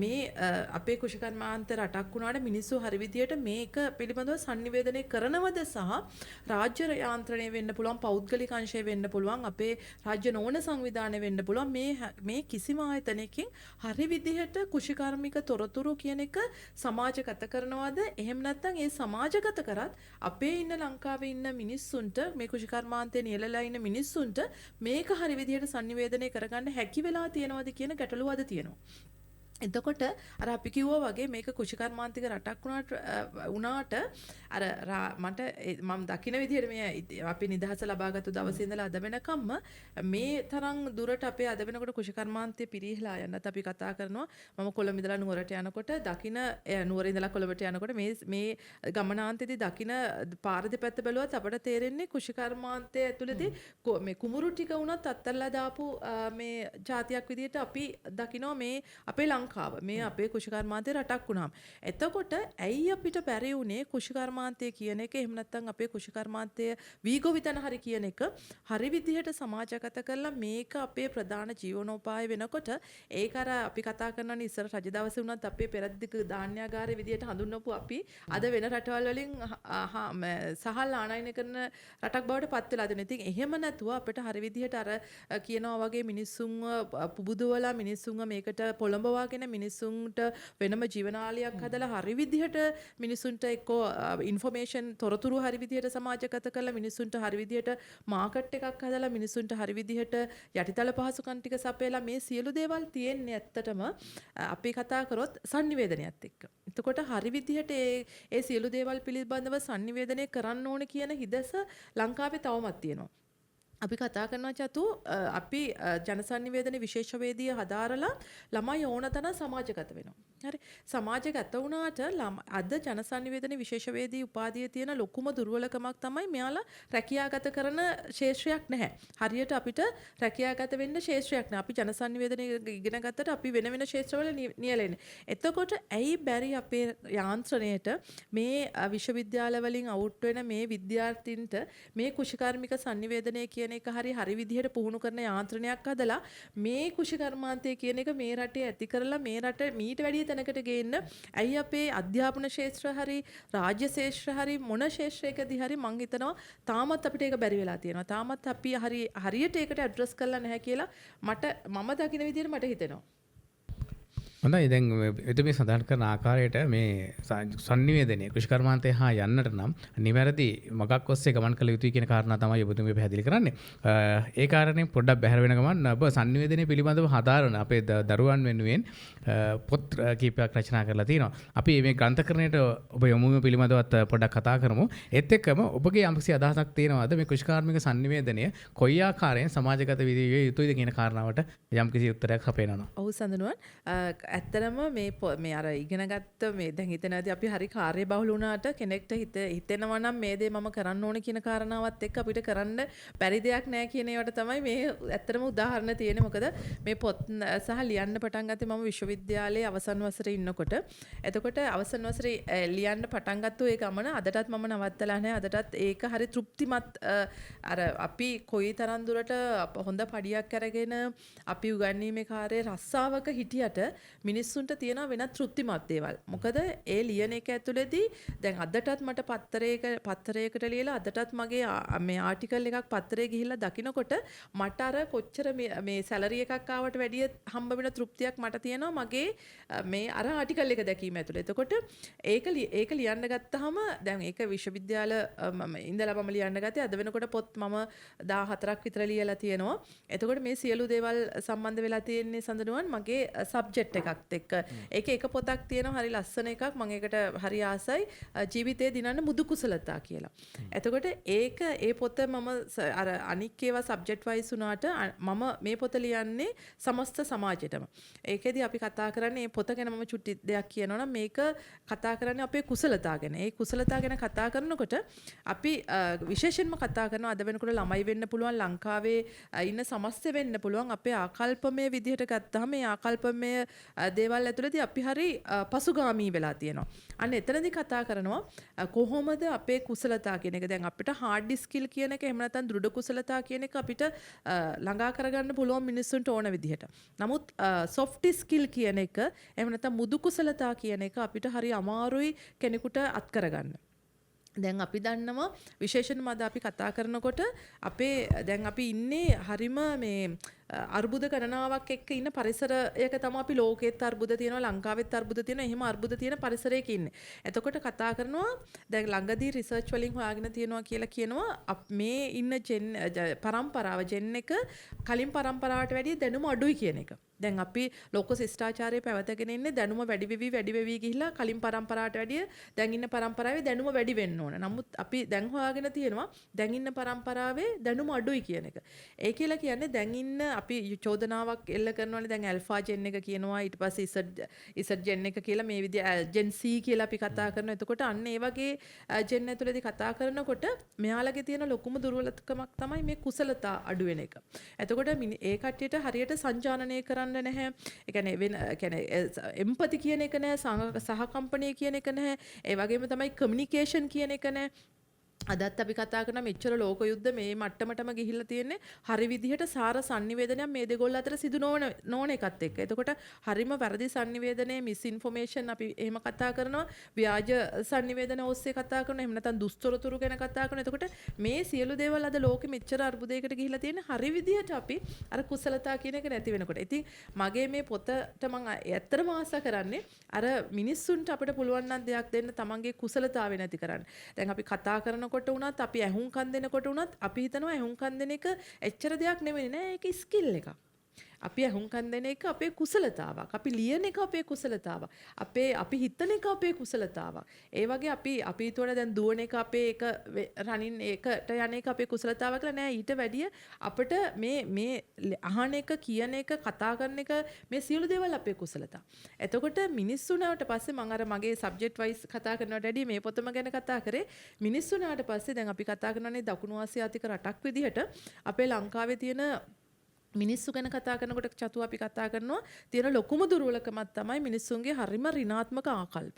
මේ අපේ කෘෂිකර්මාන්ත රටක් වුණාට මිනිස්සු හරි විදිහට මේක පිළිබඳව sannivedanaya කරනවද සහ රාජ්‍ය යාන්ත්‍රණය වෙන්න පුළුවන්, පෞද්ගලික අංශය වෙන්න පුළුවන්, අපේ රාජ්‍ය නොවන සංවිධානය වෙන්න පුළුවන්. මේ කිසිම ආයතනයකින් හරි විදිහට කෘෂිකාර්මික තොරතුරු කියන එක සමාජගත කරනවද? එහෙම නැත්නම් ඒ සමාජගත කරත් අපේ ඉන්න ලංකාවේ ඉන්න මිනිස්සුන්ට මේ කෘෂිකර්මාන්තයේ නියැලලා ඉන්න මිනිස්සුන්ට මේක හරි විදිහට sannivedanaya කරගන්න හැකි වෙලා තියෙනවද කියන ගැටලුව අද තියෙනවා. එතකොට අර අපි කිව්වා වගේ මේක කුෂිකර්මාන්තික රටක් වුණාට අර මට මම දකින විදිහට මේ අපි නිදහස ලබාගත්තු දවසේ ඉඳලා අද වෙනකම්ම මේ තරම් දුරට අපේ අද වෙනකොට කුෂිකර්මාන්තය පිරිහිලා යන්නත් අපි කතා කරනවා. මම කොළඹ ඉඳලා නුවරට යනකොට දකින නුවර ඉඳලා කොළඹට යනකොට මේ ගමනාන්තයේදී දකින පාර දෙපැත්ත බැලුවත් අපට තේරෙන්නේ කුෂිකර්මාන්තය ඇතුළතදී මේ කුමුරු ටික වුණත් අත්තරලා දාපු මේ ජාතියක් විදිහට අපි දකිනවා මේ අපේ මේ අපේ කුෂිකර්මාන්තයේ රටක් වුණාම. එතකොට ඇයි අපිට බැරි වුණේ කුෂිකර්මාන්තය කියන එක එහෙම නැත්නම් අපේ කුෂිකර්මාන්තය වීගොවිතන හරි කියන එක හරි විදිහට සමාජගත කරලා මේක අපේ ප්‍රධාන ජීවනෝපාය වෙනකොට ඒක අර අපි කතා කරනවානේ ඉස්සර රජ දවසේ වුණත් අපේ පෙරදිග ධාන්‍යාගාරයේ විදිහට හඳුන්වපු අපි අද වෙන රටවල් වලින් සහල් ආනයනය කරන රටක් බවට පත් වෙලා දෙනවා. ඉතින් එහෙම නැතුව අපිට හරි විදිහට අර කියනවා වගේ මිනිස්සුන්ව පුබුදවලා මිනිස්සුන්ව මේකට පොළඹවාගෙන මිනිසුන්ට වෙනම ජීවනාලයක් හදලා හරි විදිහට මිනිසුන්ට එක්කෝ ඉන්ෆර්මේෂන් තොරතුරු හරි විදිහට සමාජගත කරලා මිනිසුන්ට හරි විදිහට මාකට් එකක් හදලා මිනිසුන්ට හරි විදිහට යටිතල පහසුකම් ටික සපයලා මේ සියලු දේවල් තියෙන්නේ ඇත්තටම අපි කතා කරොත් sannivedanayath එක්ක. එතකොට හරි විදිහට ඒ සියලු දේවල් පිළිබඳව sannivedanaya කරන්න ඕන කියන හිදස ලංකාවේ තවමත් තියෙනවා. අපි කතා කරනවා චතු අපි ජනසන්නිවේදන විශේෂවේදිය හදාරලා ළමයි ඕන තරම් සමාජගත වෙනවා. හරි. සමාජගත වුණාට අද ජනසන්නිවේදන විශේෂවේදී උපාධිය තියෙන ලොකුම දුර්වලකමක් තමයි මෙයාලා රැකියාගත කරන ශේෂ්ත්‍රයක් නැහැ. හරියට අපිට රැකියාගත වෙන්න ශේෂ්ත්‍රයක් නැහැ. අපි ජනසන්නිවේදන ඉගෙන ගත්තට අපි වෙන වෙන ශේෂ්ත්‍රවල නියැලෙන්නේ. එතකොට ඇයි බැරි අපේ යාන්ත්‍රණයට මේ විශ්වවිද්‍යාල වලින් අවුට් වෙන මේ විද්‍යාර්ථීන්ට මේ කුෂිකාර්මික sannivedanaya කියන එක හරි විදිහට පුහුණු කරන යාන්ත්‍රණයක් හදලා මේ කුෂිකර්මාන්තය කියන එක මේ රටේ ඇති කරලා මේ රට මීට වැඩිය තැනකට ගේන්න ඇයි අපේ අධ්‍යාපන ශාස්ත්‍ර හරි රාජ්‍ය ශාස්ත්‍ර හරි මොන ශාස්ත්‍රයකදී හරි මං හිතනවා තාමත් අපිට ඒක බැරි වෙලා තියෙනවා. තාමත් අපි හරියට ඒකට ඇඩ්‍රස් කරලා නැහැ කියලා මම දකින විදිහට මට හිතෙනවා. හොඳයි දැන් එතුමේ සඳහන් කරන ආකාරයට මේ sannivedanaya කුෂිකර්මාන්තය හා යන්නට නම් නිවැරදි මගක් ඔස්සේ ගමන් කළ යුතුයි කියන කාරණා තමයි ඔබතුමිය පැහැදිලි කරන්නේ. ඒ කාරණේ පොඩ්ඩක් බැහැර වෙන ගමන් ඔබ sannivedanaya පිළිබඳව හදාරන අපේ දරුවන් වෙනුවෙන් පොත් කීපයක් රචනා කරලා තිනවා. අපි මේ ග්‍රන්ථකරණයට ඔබ යොමුම පිළිබඳවත් පොඩ්ඩක් කතා කරමු. ඒත් එක්කම ඔබගේ යම්කිසි අදහසක් තියෙනවද මේ කුෂිකාර්මික sannivedanaya කොයි ආකාරයෙන් සමාජගත විය යුතුයිද කියන කාරණාවට යම්කිසි උත්තරයක් හපේනවා. ඔව් සඳනුවන් ඇත්තටම මේ අර ඉගෙන ගත්ත මේ දැන් හිතනවාදී අපි හරි කාර්යබහුල වුණාට කෙනෙක්ට හිතෙනවා නම් මේ දේ මම කරන්න ඕන කියන කාරණාවත් එක්ක අපිට කරන්න බැරි දෙයක් නැහැ කියන ඒවට තමයි මේ ඇත්තටම උදාහරණ තියෙන්නේ. මොකද මේ පොත් සහ ලියන්න පටන් ගත්තේ මම විශ්වවිද්‍යාලයේ අවසන් වසරේ ඉන්නකොට. එතකොට අවසන් වසරේ ලියන්න පටන් ගත්ත ඒ ගමන අදටත් මම නවත්තලා නැහැ. අදටත් ඒක හරි තෘප්තිමත් අර අපි කොයිතරම් දුරට හොඳ පඩියක් අරගෙන අපි උගන්වීමේ කාර්යයේ රස්සාවක හිටියට මිනිස්සුන්ට තියෙන වෙනත් තෘප්තිමත් දේවල්. මොකද ඒ ලියන එක ඇතුළේදී දැන් අදටත් මට පත්තරයකට ලියලා අදටත් මගේ මේ ආටිකල් එකක් පත්තරේ ගිහිල්ලා දකිනකොට මට අර කොච්චර මේ සැලරි එකක් ආවට වැඩිය හම්බ වෙන තෘප්තියක් මට තියෙනවා මගේ මේ අර ආටිකල් එක දැකීම ඇතුළේ. එතකොට ඒක ලියන්න ගත්තාම දැන් ඒක විශ්වවිද්‍යාල ඉඳලා මම ලියන්න ගත්තේ අද වෙනකොට පොත් මම 14ක් විතර ලියලා තියෙනවා. එතකොට මේ සියලු දේවල් සම්බන්ධ වෙලා තියෙන්නේ සඳනුවන් මගේ සබ්ජෙක්ට් එකක් එක්ක. ඒකේ එක පොතක් තියෙනවා හරි ලස්සන එකක් මම ඒකට හරි ආසයි ජීවිතේ දිනන්න මුදු කුසලතා කියලා. එතකොට ඒ පොත මම අර අනික් ඒවා සබ්ජෙක්ට් වයිස් උනාට මම මේ පොත ලියන්නේ සමස්ත සමාජයටම. ඒකෙදි අපි කතා කරන්නේ මේ පොත ගැන මම චුට්ටි දෙයක් කියනවා නම් මේක කතා කරන්නේ අපේ කුසලතා ගැන. ඒ කුසලතා ගැන කතා කරනකොට අපි විශේෂයෙන්ම කතා කරනවා අද වෙනකොට ළමයි වෙන්න පුළුවන් ලංකාවේ ඉන්න සමස්ත වෙන්න පුළුවන් අපේ ආකල්පමය විදිහට ගත්තාම මේ ආකල්පමය දේවල් ඇතුළතදී අපි හරි පසුගාමී වෙලා තියෙනවා. අන්න එතනදී කතා කරනවා කොහොමද අපේ කුසලතා කියන එක. දැන් අපිට හાર્ඩ් ස්කිල් කියන එක එහෙම නැත්නම් දෘඪ කුසලතා කියන එක අපිට ළඟා කරගන්න පුළුවන් මිනිස්සුන්ට ඕන විදිහට. නමුත් සොෆ්ට් ස්කිල් කියන එක එහෙම නැත්නම් මුදු කුසලතා කියන එක අපිට හරි අමාරුයි කෙනෙකුට අත් කරගන්න. දැන් අපි දන්නවා විශේෂයෙන්ම අද අපි කතා කරනකොට අපේ දැන් අපි ඉන්නේ හරිම මේ අර්බුද ගණනාවක් එක්ක ඉන්න පරිසරයක තමයි අපි ලෝකෙත් අර්බුද තියෙනවා ලංකාවෙත් අර්බුද තියෙනවා එහෙම අර්බුද තියෙන පරිසරයක ඉන්නේ. එතකොට කතා කරනවා දැන් ළඟදී රිසර්ච් වලින් හොයාගෙන තියෙනවා කියලා කියනවා මේ ඉන්න පරම්පරාව ජෙන් එක කලින් පරම්පරාවට වැඩිය දැනුම අඩුයි කියන එක. දැන් අපි ලෝක ශිෂ්ටාචාරයේ පැවතගෙන ඉන්නේ දැනුම වැඩි වෙවි ගිහිලා කලින් පරම්පරාවට වැඩිය දැන් ඉන්න පරම්පරාවේ දැනුම වැඩි වෙන්න ඕන. නමුත් අපි දැන් හොයාගෙන තියෙනවා දැන් ඉන්න පරම්පරාවේ දැනුම අඩුයි කියන එක. ඒ කියලා කියන්නේ දැන් ඉන්න අපි චෝදනාවක් එල්ල කරනවානේ දැන් ඇල්ෆා ජෙන් එක කියනවා ඊට පස්සේ ඉසඩ් ජෙන් එක කියලා මේ විදිහ ජෙන් C කියලා අපි කතා කරනවා. එතකොට අන්න ඒ වගේ ජෙන් ඇතුළේදී කතා කරනකොට මෙයාලගේ තියෙන ලොකුම දුර්වලකමක් තමයි මේ කුසලතා අඩු වෙන එක. එතකොට ඒ කට්ටියට හරියට සංජානනය කරන්න නැහැ. ඒ කියන්නේ එම්පති කියන එක නැහැ, සහකම්පනය කියන එක නැහැ. ඒ වගේම තමයි කමියුනිකේෂන් කියන එක නැහැ. අදත් අපි කතා කරන මෙච්චර ලෝක යුද්ධ මේ මට්ටමටම ගිහිල්ලා තියෙන්නේ හරි විදිහට සාර sannivedanaya මේ දෙගොල්ල අතර සිදු නොවන එකත් එක්ක. එතකොට හරිම වැරදි sannivedanaya මිස් ඉන්ෆර්මේෂන් අපි එහෙම කතා කරනවා. ව්‍යාජ sannivedana ඔස්සේ කතා කරනවා. එහෙම නැත්නම් දුස්තරතුරු ගැන කතා කරනවා. එතකොට මේ සියලු දේවල් අද ලෝකෙ මෙච්චර අර්බුදයකට ගිහිල්ලා තියෙන්නේ හරි විදිහට අපි අර කුසලතා කියන එක නැති වෙනකොට. ඉතින් මගේ මේ පොතට මම ඇත්තටම ආසා කරන්නේ අර මිනිස්සුන්ට අපිට පුළුවන් නම් දෙයක් දෙන්න තමන්ගේ කුසලතාවය නැති කරන්න. දැන් අපි කතා කරන කොට උනත් අපි ඇහුම්කන් දෙනකොට උනත් අපි හිතනවා ඇහුම්කන් දෙන එක එච්චර දෙයක් නෙවෙයි නෑ ඒක ස්කිල් එකක්. අපි ඇහුම්කන් දෙන එක අපේ කුසලතාවක්. අපි ලියන එක අපේ කුසලතාවක්. අපි හිතන එක අපේ කුසලතාවක්. ඒ වගේ අපි ඊටවල දැන් දුවන එක අපේ එක රනින් ඒකට යන එක අපේ කුසලතාවක් කියලා නෑ. ඊට වැඩිය අපිට මේ අහන එක කියන එක කතා කරන එක මේ සියලු දේවල් අපේ කුසලතා. එතකොට මිනිස්සුනාට පස්සේ මම අර මගේ සබ්ජෙක්ට් වයිස් කතා කරනවට වැඩිය මේ පොතම ගැන කතා කරේ මිනිස්සුනාට පස්සේ දැන් අපි කතා කරනනේ දකුණු ආසියාතික රටක් විදිහට අපේ ලංකාවේ තියෙන මිනිස්සු ගැන කතා කරනකොට චතු අපි කතා කරනවා තියෙන ලොකුම දුර්වලකමක් තමයි මිනිස්සුන්ගේ හරිම ඍණාත්මක ආකල්ප.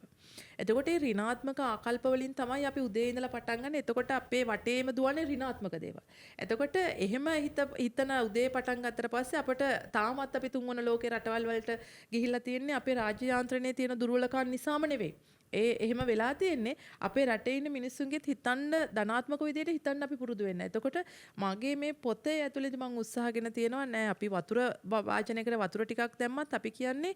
එතකොට මේ ඍණාත්මක ආකල්ප වලින් තමයි අපි උදේ ඉඳලා පටන් ගන්න. එතකොට අපේ වටේම දුවන්නේ ඍණාත්මක දේවල්. එතකොට එහෙම හිතන උදේ පටන් ගත්තට පස්සේ අපිට තාමත් අපි තුන්වන ලෝකේ රටවල් වලට ගිහිල්ලා තියෙන්නේ අපේ රාජ්‍ය යාන්ත්‍රණයේ තියෙන දුර්වලකම් නිසාම නෙවෙයි. එහෙම වෙලා තියෙන්නේ අපේ රටේ ඉන්න මිනිස්සුන්ගෙත් හිතන්න ධනාත්මක විදිහට හිතන්න අපි පුරුදු වෙන්න. එතකොට මගේ මේ පොතේ ඇතුළේදී මම උත්සාහගෙන තියෙනවා නෑ අපි වතුර වාචනයකට වතුර ටිකක් දැම්මත් අපි කියන්නේ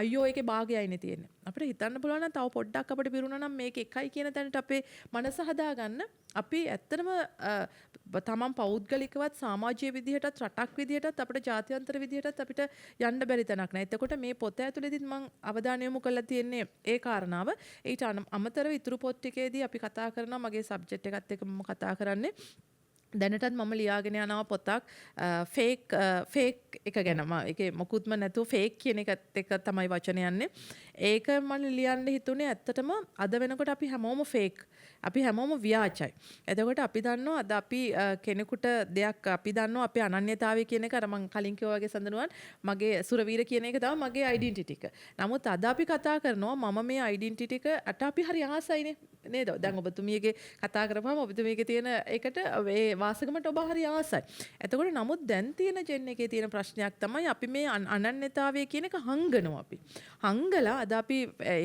අයියෝ ඒකේ භාගයයිනේ තියෙන්නේ. අපිට හිතන්න පුළුවන් නම් තව පොඩ්ඩක් අපිට පිරුණා නම් මේක එකයි කියන තැනට අපේ මනස හදාගන්න අපි ඇත්තටම තමන් පෞද්ගලිකවත් සමාජීය විදිහටත් රටක් විදිහටත් අපිට ජාත්‍යන්තර විදිහටත් අපිට යන්න බැරි තැනක් නෑ. එතකොට මේ පොත ඇතුළේදී මම අවධානය යොමු කරලා තියෙන්නේ ඒ කාරණාව. ඊට අමතරව ඉතුරු පොත් ටිකේදී අපි කතා කරනවා මගේ සබ්ජෙක්ට් එකත් එක්ක මම කතා කරන්නේ දැනටත් මම ලියාගෙන යනවා පොතක් ෆේක් එක ගැන. ඒකේ මොකුත්ම නැතුව ෆේක් කියන එකත් එක්ක තමයි වචන යන්නේ. ඒක මම ලියන්න හිතුනේ ඇත්තටම අද වෙනකොට අපි හැමෝම ෆේක්. අපි හැමෝම ව්‍යාජයි. එතකොට අපි දන්නවා අද අපි කෙනෙකුට දෙයක් අපි දන්නවා අපේ අනන්‍යතාවය කියන එක අර මම කලින් කිව්වා වගේ සඳනුවන් මගේ සුරවීර කියන එක තමයි මගේ ඩෙන්ටිටි එක. නමුත් අද අපි කතා කරනවා මම මේ ඩෙන්ටිටි එකට අපි හරි ආසයිනේ නේද? දැන් ඔබතුමියගේ කතා කරපුවම ඔබතුමියගේ තියෙන එකට ඒ වාසගමට ඔබ හරි ආසයි. එතකොට නමුත් දැන් තියෙන ජෙන් එකේ තියෙන ප්‍රශ්නයක් තමයි අපි මේ අනන්‍යතාවය කියන එක හංගනවා අපි. හංගලා අද අපි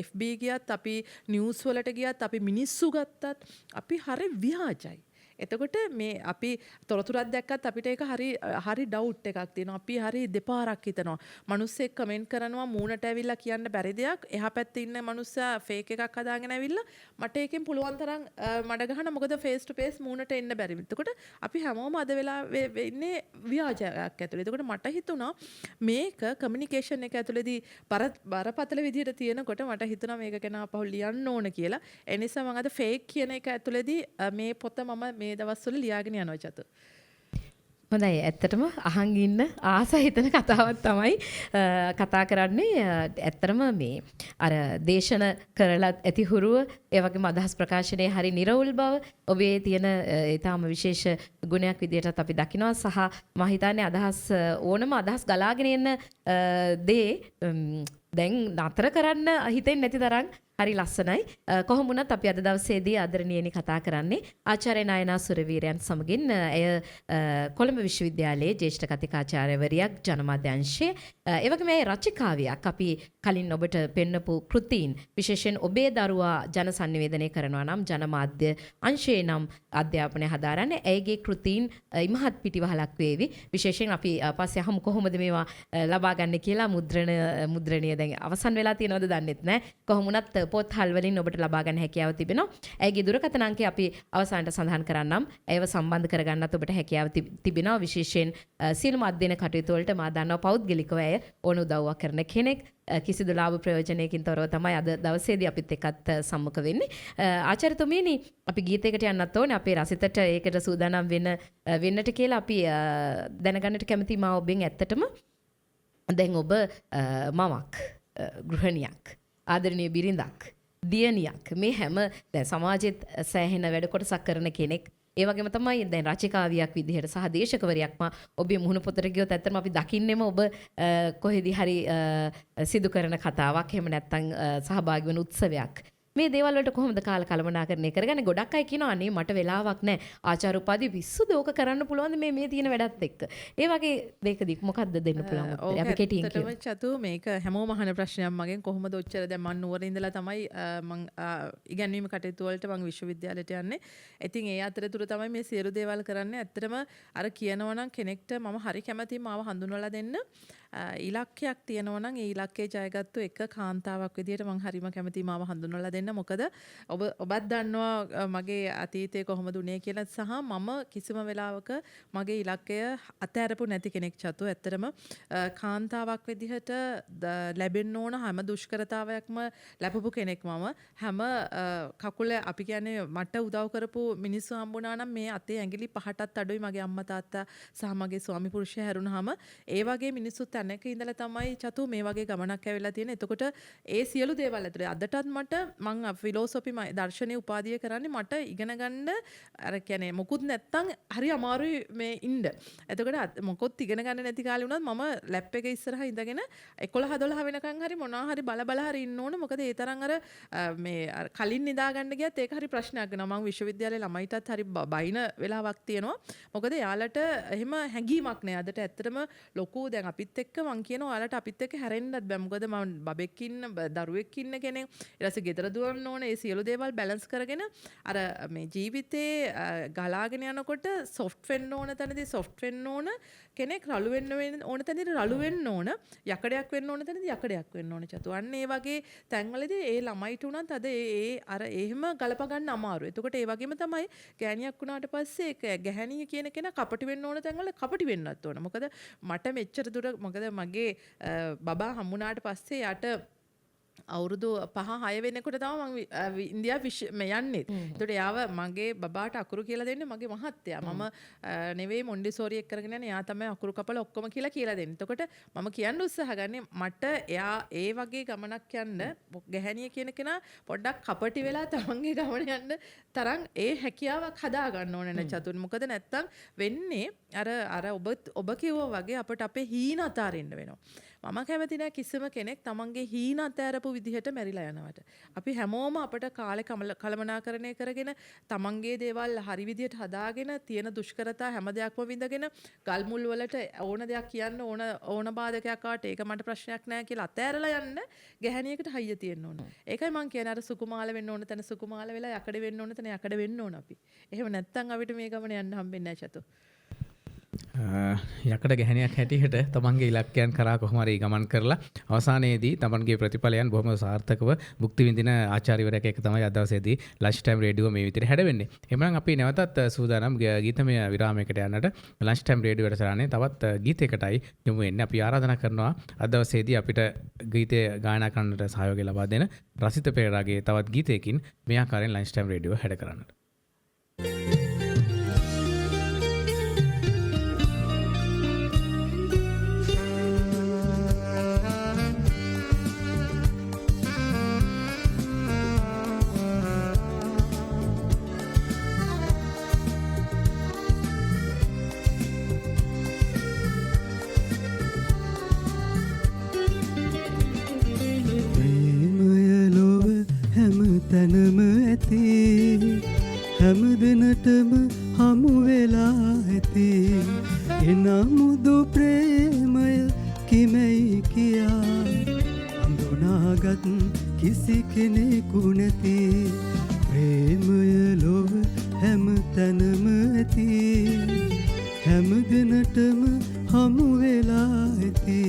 FB ගියත් අපි නිවුස් වලට ගියත් අපි මිනිස්සු ගත්තත් අපි හරි ව්‍යාජයි. එතකොට මේ අපි තොරතුරක් දැක්කත් අපිට ඒක හරි ඩවුට් එකක් තියෙනවා. අපි හරි දෙපාරක් හිතනවා. මිනිස්සෙක් කමෙන්ට් කරනවා මූණට ඇවිල්ලා කියන්න බැරි දෙයක්. එහා පැත්තේ ඉන්න මිනිස්සයා ෆේක් එකක් හදාගෙන ඇවිල්ලා මට ඒකෙන් පුළුවන් තරම් මඩ ගහන මොකද ෆේස් ටු ෆේස් මූණට එන්න බැරි. එතකොට අපි හැමෝම අද වෙලා ඉන්නේ ව්‍යාජයක් ඇතුළේ. එතකොට මට හිතුණා මේක කමියුනිකේෂන් එක ඇතුළේදී බරපතල විදිහට තියෙනකොට මට හිතුණා මේක ගැන අපහු ලියන්න ඕන කියලා. ඒ නිසා මම අද ෆේක් කියන එක ඇතුළේදී මේ පොත මම මේ දවස්වල ලියාගෙන යනවා චතු. හොඳයි ඇත්තටම අහන් ඉන්න ආස හිතන කතාවක් තමයි කතා කරන්නේ. ඇත්තටම මේ අර දේශන කරලා ඇති හුරුව ඒ වගේම අදහස් ප්‍රකාශනයේ හරි නිර්වුල් බව ඔබේ තියෙන ඊටාම විශේෂ ගුණයක් විදිහටත් අපි දකිනවා. සහ මම හිතන්නේ අදහස් ඕනම අදහස් ගලාගෙන එන දේ දැන් නතර කරන්න හිතෙන්නේ නැති තරම් හරි ලස්සනයි. කොහොම වුණත් අපි අද දවසේදී ආදරණීයනි කතා කරන්නේ ආචාර්ය නයනා සුරවීරයන් සමගින්. එය කොළඹ විශ්වවිද්‍යාලයේ ජ්‍යෙෂ්ඨ කතිකාචාර්යවරියක් ජනමාධ්‍ය අංශයේ. ඒ වගේම මේ රචිකාවියක් අපි කලින් ඔබට පෙන්නපු කෘතීන් විශේෂයෙන් ඔබේ දරුවා ජන සංනිවේදනය කරනවා නම් ජනමාධ්‍ය අංශයේ නම් අධ්‍යාපනය හදාරන්නේ. ඇයගේ කෘතීන් ඉමහත් පිටිවහලක් වේවි. විශේෂයෙන් අපි පස්සේ අහමු කොහොමද මේවා ලබා ගන්න කියලා. මුද්‍රණය දැන් අවසන් වෙලා තියෙනවද දන්නෙත් නැහැ. කොහොම වුණත් පොත් හල් වලින් ඔබට ලබා ගන්න හැකියාව තිබෙනවා. ඇයගේ දුරකථන අංකය අපි අවසානට සඳහන් කරන්නම්. ඇයව සම්බන්ධ කරගන්නත් ඔබට හැකියාව තිබෙනවා. විශේෂයෙන් සියලුම අධ්‍යයන කටයුතු වලට මා දන්නවා පෞද්ගලිකව ඇය ඕන උදව්වක් කරන කෙනෙක්. කිසිදු ලාභ ප්‍රයෝජනයකින් තොරව තමයි අද දවසේදී අපිත් එක්කත් සම්මුඛ වෙන්නේ. ආචාර්යතුමීනි අපි ගීතයකට යන්නත් ඕනේ. අපේ රසිතට ඒකට සූදානම් වෙන්නට කියලා අපි දැනගන්නට කැමතියි මා ඔබෙන් ඇත්තටම දැන් ඔබ මමක් ගෘහණියක් ආදරණීය බිරිඳක් දියණියක් මේ හැම දැන් සමාජෙත් සෑහෙන වැඩ කොටසක් කරන කෙනෙක් ඒ වගේම තමයි දැන් රචිකාවියක් විදිහට සහ දේශකවරියක්ම ඔබේ මුහුණ පොතට ගියොත් ඇත්තටම අපි දකින්නෙම ඔබ කොහෙදි හරි සිදු කරන කතාවක් එහෙම නැත්නම් සහභාගී වෙන උත්සවයක් මේ දේවල් වලට කොහොමද කාල කළමනාකරණය කරගන්නේ? ගොඩක් අය කියනවා අනේ මට වෙලාවක් නැහැ. ආචාර්ය උපාධිය විශ්සුද ඕක කරන්න පුළුවන්ද මේ තියෙන වැඩත් එක්ක. ඒ වගේ දෙකදී මොකක්ද දෙන්න පුළුවන් උත්තරය? අපි කෙටියෙන් කියමු. චතු මේක හැමෝම අහන ප්‍රශ්නයක් මගෙන් කොහොමද ඔච්චර දැන් මම නුවර ඉඳලා තමයි මම ඉගැන්වීම කටයුතු වලට මම විශ්වවිද්‍යාලයට යන්නේ. ඉතින් ඒ අතරතුර තමයි මේ සියලු දේවල් කරන්නේ. ඇත්තටම අර කියනවා නම් කෙනෙක්ට මම හරි කැමතියි මාව හඳුන්වලා දෙන්න. ඉලක්කයක් තියෙනවා නම් ඒ ඉලක්කේ ජයගත්තු එක කාන්තාවක් විදියට මම හරිම කැමතියි මාව හඳුන්වලා දෙන්න. මොකද ඔබත් දන්නවා මගේ අතීතය කොහොමද උනේ කියලා සහ මම කිසිම වෙලාවක මගේ ඉලක්කය අතහැරපු නැති කෙනෙක් චතු. ඇත්තටම කාන්තාවක් විදිහට ලැබෙන්න ඕන හැම දුෂ්කරතාවයක්ම ලැබපු කෙනෙක් මම. හැම කකුල අපි කියන්නේ මට උදව් කරපු මිනිස්සු හම්බුණා නම් මේ අතේ ඇඟිලි 5ටත් අඩුයි මගේ අම්මා තාත්තා සහ මගේ ස්වාමි පුරුෂයා හැරුණාම ඒ වගේ මිනිස්සු තැනක ඉඳලා තමයි චතු මේ වගේ ගමනක් ඇවිල්ලා තියෙන්නේ. එතකොට ඒ සියලු දේවල් ඇතුලේ අදටත් මට මං ෆිලොසොෆි දර්ශනීය උපාධිය කරන්නේ මට ඉගෙන ගන්න අර කියන්නේ මොකුත් නැත්තම් හරි අමාරුයි මේ ඉන්න. එතකොට මොකොත් ඉගෙන ගන්න නැති කාලේ වුණත් මම ලැප් එක ඉස්සරහා ඉඳගෙන 11 12 වෙනකන් හරි මොනවා හරි බල හරි ඉන්න ඕන. මොකද ඒ තරම් අර මේ කලින් නිදා ගන්න ගියත් ඒක හරි ප්‍රශ්නයක් වෙනවා. මං විශ්වවිද්‍යාලේ ළමයිටත් හරි බයින වෙලාවක් තියෙනවා. මොකද යාලට එහෙම හැඟීමක් නෑ. අදට ඇත්තටම ලොකු දැන් අපිත් එක්ක මං කියනවා ඔයාලට අපිත් එක්ක හැරෙන්නත් බෑ. මොකද මම බබෙක් ඉන්න දරුවෙක් ඉන්න කෙනෙක්. ඊට පස්සේ ගෙදර දුවන්න ඕන. ඒ සියලු දේවල් බැලන්ස් කරගෙන අර මේ ජීවිතේ ගලාගෙන යනකොට සොෆ්ට් වෙන්න ඕන තැනදී සොෆ්ට් වෙන්න ඕන කෙනෙක් රළු වෙන්න ඕන තැනදී රළු වෙන්න ඕන යකඩයක් වෙන්න ඕන තැනදී යකඩයක් වෙන්න ඕන චතු. අන්න ඒ වගේ තැන්වලදී ඒ ළමයිට උනත් අද ඒ අර එහෙම ගලප ගන්න අමාරුයි. එතකොට ඒ වගේම තමයි ගෑණියක් වුණාට පස්සේ ගැහැණිය කියන කෙනා කපටි වෙන්න ඕන තැන්වල කපටි වෙන්නත් ඕන. මොකද මට මෙච්චර දුර මොකද මගේ බබා හම්බුණාට පස්සේ යට අවුරුදු 5-6 වෙනකොට තමයි මම ඉන්දියාව යන්නේ. ඒකට යාව මගේ බබාට අකුරු කියලා දෙන්නේ මගේ මහත්තයා. මම නෙවෙයි මොන්ඩිසෝරි එක කරගෙන යන්නේ. එයා තමයි අකුරු කපලා ඔක්කොම කියලා දෙන්නේ. එතකොට මම කියන්න උත්සාහ ගන්නේ මට එයා ඒ වගේ ගමනක් යන්න ගැහැණිය කියන කෙනා පොඩ්ඩක් කපටි වෙලා තමන්ගේ ගමන යන්න තරම් ඒ හැකියාවක් හදා ගන්න ඕනේ නේ චතුන්. මොකද නැත්තම් වෙන්නේ අර ඔබ කිව්වා වගේ අපිට අපේ හීන අතාරින්න වෙනවා. මම කැමති නැහැ කිසිම කෙනෙක් තමන්ගේ හීන අතෑරපු විදිහට මැරිලා යනවට. අපි හැමෝම අපට කාලේ කළමනාකරණය කරගෙන තමන්ගේ දේවල් හරි විදිහට හදාගෙන තියෙන දුෂ්කරතා හැම දෙයක්ම විඳගෙන ගල් මුල් වලට ඕන දෙයක් කියන්න ඕන බාධකයක් ආවට ඒක මට ප්‍රශ්නයක් නැහැ කියලා අතෑරලා යන්න ගැහණියකට හයිය තියෙන්න ඕන. ඒකයි මම කියන්නේ අර සුකුමාල වෙන්න ඕන තැන සුකුමාල වෙලා යකඩ වෙන්න ඕන තැන යකඩ වෙන්න ඕන අපි. එහෙම නැත්තම් අපිට මේ ගමන යන්න හම්බෙන්නේ නැහැ චතු. යකඩ ගැහණියක් හැටියට තමන්ගේ ඉලක්කයන් කරා කොහොම හරි ගමන් කරලා අවසානයේදී තමන්ගේ ප්‍රතිඵලයන් බොහොම සාර්ථකව භුක්ති විඳින ආචාර්යවරයෙක් එක්ක තමයි අද දවසේදී ලන්ච් ටයිම් රේඩියෝ මේ විදිහට හැඩවෙන්නේ. එහෙනම් අපි නැවතත් සූදානම් ගීතමය විරාමයකට යන්නට ලන්ච් ටයිම් රේඩියෝ වැඩසටහනේ තවත් ගීතයකටයි යමු වෙන්නේ. අපි ආරාධනා කරනවා අද දවසේදී අපිට ගීතය ගායනා කරන්නට සහයෝගය ලබා දෙන රසිත පෙරේරාගේ තවත් ගීතයකින් මේ ආකාරයෙන් ලන්ච් ටයිම් රේඩියෝ හැඩ කරන්නට. තැනම ඇති හැම දිනටම හමු වෙලා ඇති එනමුදු ප්‍රේමය කිමයි කියා අඳුනාගත් කිසි කෙනෙකු නැති ප්‍රේමය ලොව හැම තැනම ඇති හැම දිනටම හමු වෙලා ඇති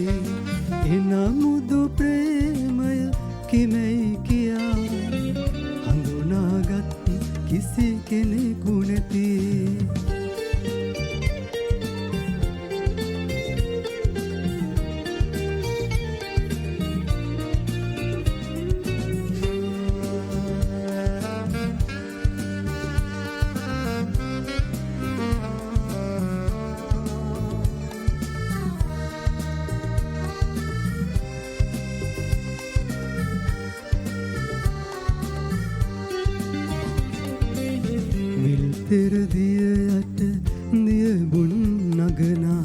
එනමුදු ප්‍රේමය කිමයි කියා තෙරදිය යට දියබුන් නගනා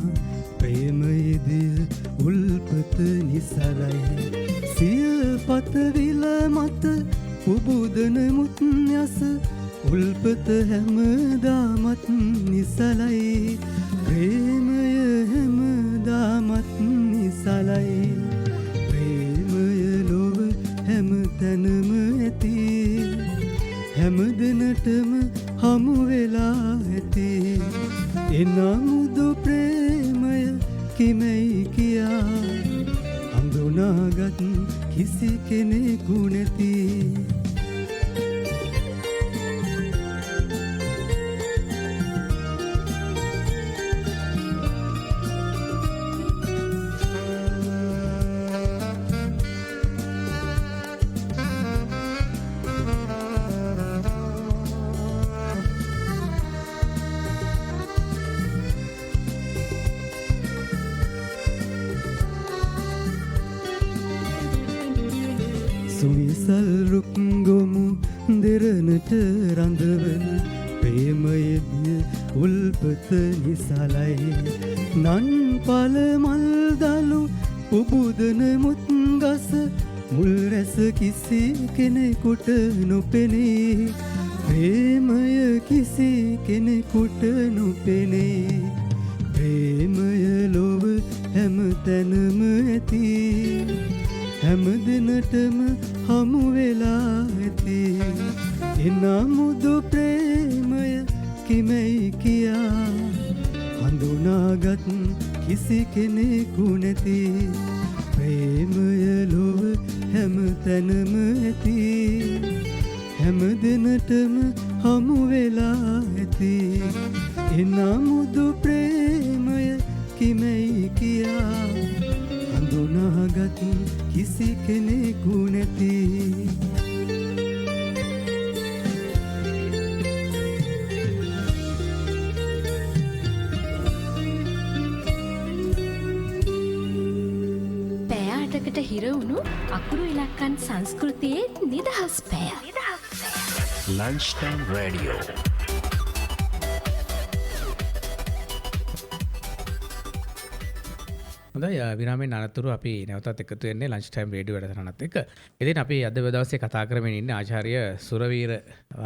ප්‍රේමයේදිය උල්පත නිසරයි සිය පතවිල මත පුබුදන මුත් යස උල්පත හැමදාමත් නිසලයි ප්‍රේමය හැමදාමත් නිසලයි ප්‍රේමය ලොව හැම තැනම ඇති හැම දෙනටම හමු වෙලා ඇති එනමුදු ප්‍රේමය කිමැයි කියා හඳුනාගත් කිසි කෙනෙකු නැති සුවිසල් රුක්ගොමු දෙරනට රඳවන ප්‍රේමයදිය උල්පත නිසලයි නන් පල මල්දලු පුබුදන මුත්ගස මුල් රැස කිසි කෙනෙකුට නොපෙනේ ප්‍රේමය කිසි කෙනෙකුට නොපෙනේ ප්‍රේමය ලොව හැම තැනම ඇති හැම දිනටම හමු වෙලා ඇති එනමුදු ප්‍රේමය කිමැයි කියා හඳුනාගත් කිසි කෙනෙකු නැති ප්‍රේමය ලොව හැම තැනම ඇති හැම දිනටම හමු වෙලා ඇති එනමුදු ප්‍රේමය කිමැයි කියා හඳුනාගත් කිසි කෙනෙකු නැති පෑයාටකට හිරවුණු අකුරු ඉලක්කන් සංස්කෘතියේ නිදහස් පෑය. Lunchtime Radio. හොඳයි විරාමයෙන් අනතුරු අපි නැවතත් එකතු වෙන්නේ ලන්ච් ටයිම් රේඩියෝ වැඩසටහනත් එක්ක. ඉතින් අපි අද දවසේ කතා කරමින් ඉන්නේ ආචාර්ය සුරවීර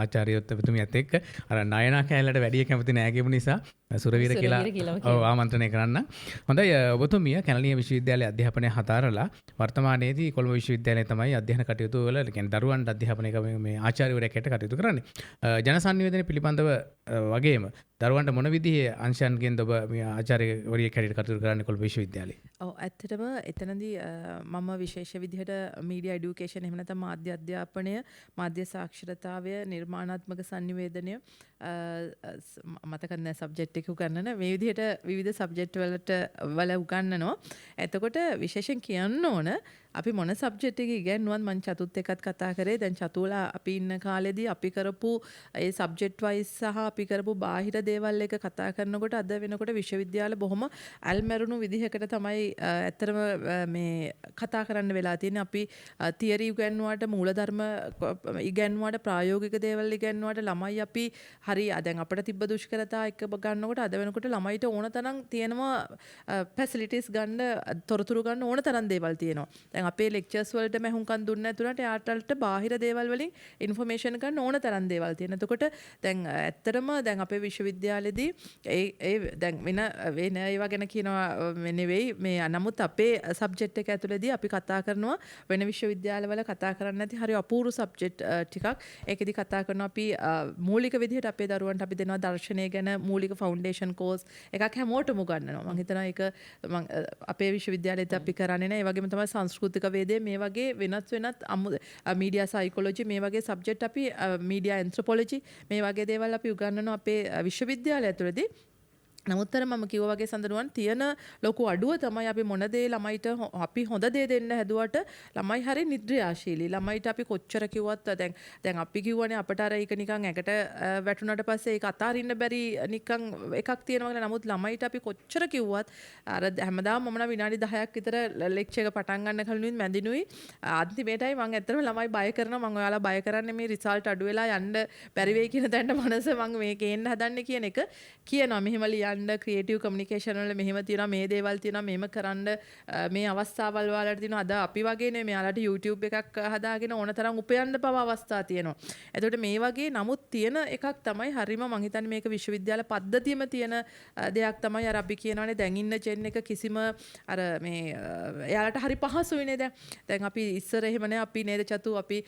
ආචාර්යෝත්තමතුමියත් එක්ක. අර නයනා කැලලට වැඩි කැමති නෑ කියපු නිසා සුරවීර කියලා ඔව් ආමන්ත්‍රණය කරන්න. හොඳයි ඔබතුමිය කැලණිය විශ්වවිද්‍යාලයේ අධ්‍යාපනය හදාරලා වර්තමානයේදී කොළඹ විශ්වවිද්‍යාලයේ තමයි අධ්‍යයන කටයුතු වල කියන්නේ දරුවන්ට අධ්‍යාපනය මේ ආචාර්යවරයෙක් හැටියට කටයුතු කරන්නේ. ජනසන්නිවේදනය පිළිබඳව වගේම දරුවන්ට මොන විදිහේ අංශයන්ගෙන්ද ඔබ මේ ආචාර්යවරියෙක් හැටියට කටයුතු කරන්නේ කොළඹ විශ්වවිද්‍යාලයේ? ඔව් ඇත්තටම එතනදී මම විශේෂ විදිහට මීඩියා এডুকেෂන් එහෙම නැත්නම් මාධ්‍ය අධ්‍යාපනය මාධ්‍ය සාක්ෂරතාවය නිර්මාණාත්මක sannivedanaya මතක නැහැ සබ්ජෙක්ට් එක උගන්වන මේ විදිහට විවිධ සබ්ජෙක්ට් වල උගන්වනවා. එතකොට විශේෂයෙන් කියන්න ඕන අපි මොන සබ්ජෙක්ට් එක ඉගෙනුවත් මම චතුත් එක්කත් කතා කරේ. දැන් චතුලා අපි ඉන්න කාලෙදී අපි කරපු ඒ සබ්ජෙක්ට් වයිස් සහ අපි කරපු බාහිර දේවල් එක කතා කරනකොට අද වෙනකොට විශ්වවිද්‍යාල බොහොම අල්මරුණු විදිහකට තමයි ඇත්තටම මේ කතා කරන්න වෙලා තියෙන්නේ. අපි තියරි ඉගෙනුවාට මූලධර්ම ඉගෙනුවාට ප්‍රායෝගික දේවල් ඉගෙනුවාට ළමයි අපි හරි දැන් අපිට තිබ්බ දුෂ්කරතා එක ගන්නකොට අද වෙනකොට ළමයිට ඕන තරම් තියෙනවා ෆැසිලිටිස් ගන්න තොරතුරු ගන්න ඕන තරම් දේවල් තියෙනවා. දැන් අපේ ලෙක්චර්ස් වලට මහුම්කන් දුන්නේ නැතුණට එයාටල්ට බාහිර දේවල් වලින් ඉන්ෆර්මේෂන් ගන්න ඕන තරම් දේවල් තියෙනවා. එතකොට දැන් ඇත්තටම දැන් අපේ විශ්වවිද්‍යාලෙදී ඒ දැන් වෙන ඒවා ගැන කියනවා නෙවෙයි මේ නමුත් අපේ සබ්ජෙක්ට් එක ඇතුළේදී අපි කතා කරනවා වෙන විශ්වවිද්‍යාලවල කතා කරන්නේ නැති හරි අපූර්ව සබ්ජෙක්ට් ටිකක්. ඒකෙදි කතා කරනවා අපි මූලික විදිහට අපේ දරුවන්ට අපි දෙනවා දර්ශනය ගැන මූලික ෆවුන්ඩේෂන් කෝස් එකක් හැමෝටම උගන්වනවා. මම හිතනවා ඒක අපේ විශ්වවිද්‍යාලෙත් අපි කරන්නේ නැහැ. ඒ වගේම තමයි සංස්කෘතික වේදේ මේ වගේ වෙනත් මීඩියා සයිකොලොජි මේ වගේ සබ්ජෙක්ට් අපි මීඩියා ඇන්ත්‍රොපොලොජි මේ වගේ දේවල් අපි උගන්වනවා අපේ විශ්වවිද්‍යාලය ඇතුළේදී. නමුත්තර මම කිව්වා වගේ සඳරුවන් තියෙන ලොකු අඩුව තමයි අපි මොන දේ ළමයිට අපි හොඳ දේ දෙන්න හැදුවට ළමයි හරි නිද්‍රයාශීලී. ළමයිට අපි කොච්චර කිව්වත් දැන් අපි කිව්වනේ අපට අර ඒක නිකන් ඇඟට වැටුණාට පස්සේ ඒක අතාරින්න බැරි නිකන් එකක් තියෙනවා කියලා. නමුත් ළමයිට අපි කොච්චර කිව්වත් අර හැමදාම මම නම් විනාඩි 10ක් විතර ලෙක්චර් එක පටන් ගන්න කලිනුයි මැදිනුයි අන්තිමේටයි මම ඇත්තටම ළමයි බය කරනවා. මම ඔයාලා බය කරන්නේ මේ රිසල්ට් අඩු වෙලා යන්න බැරි වෙයි කියන තැනට මනස මම මේක එන්න හදන්නේ කියන එක කියනවා. මෙහෙම ලියන්න ක්‍රියේටිව් කමියුනිකේෂන් වල මෙහෙම තියෙනවා, මේ දේවල් තියෙනවා, මෙහෙම කරන්න මේ අවස්ථාවල් වලට තියෙනවා. අද අපි වගේ නේ මෙයාලට YouTube එකක් හදාගෙන ඕන තරම් උපයන්න පව අවස්ථා තියෙනවා. එතකොට මේ වගේ නමුත් තියෙන එකක් තමයි හරිම මං හිතන්නේ මේක විශ්වවිද්‍යාල පද්ධතියෙම තියෙන දෙයක් තමයි අර අපි කියනවානේ දැන් ඉන්න ජෙන් එක කිසිම අර මේ එයාලට හරි පහසුයි නේද? දැන් අපි ඉස්සර එහෙමනේ අපි නේද චතු අපි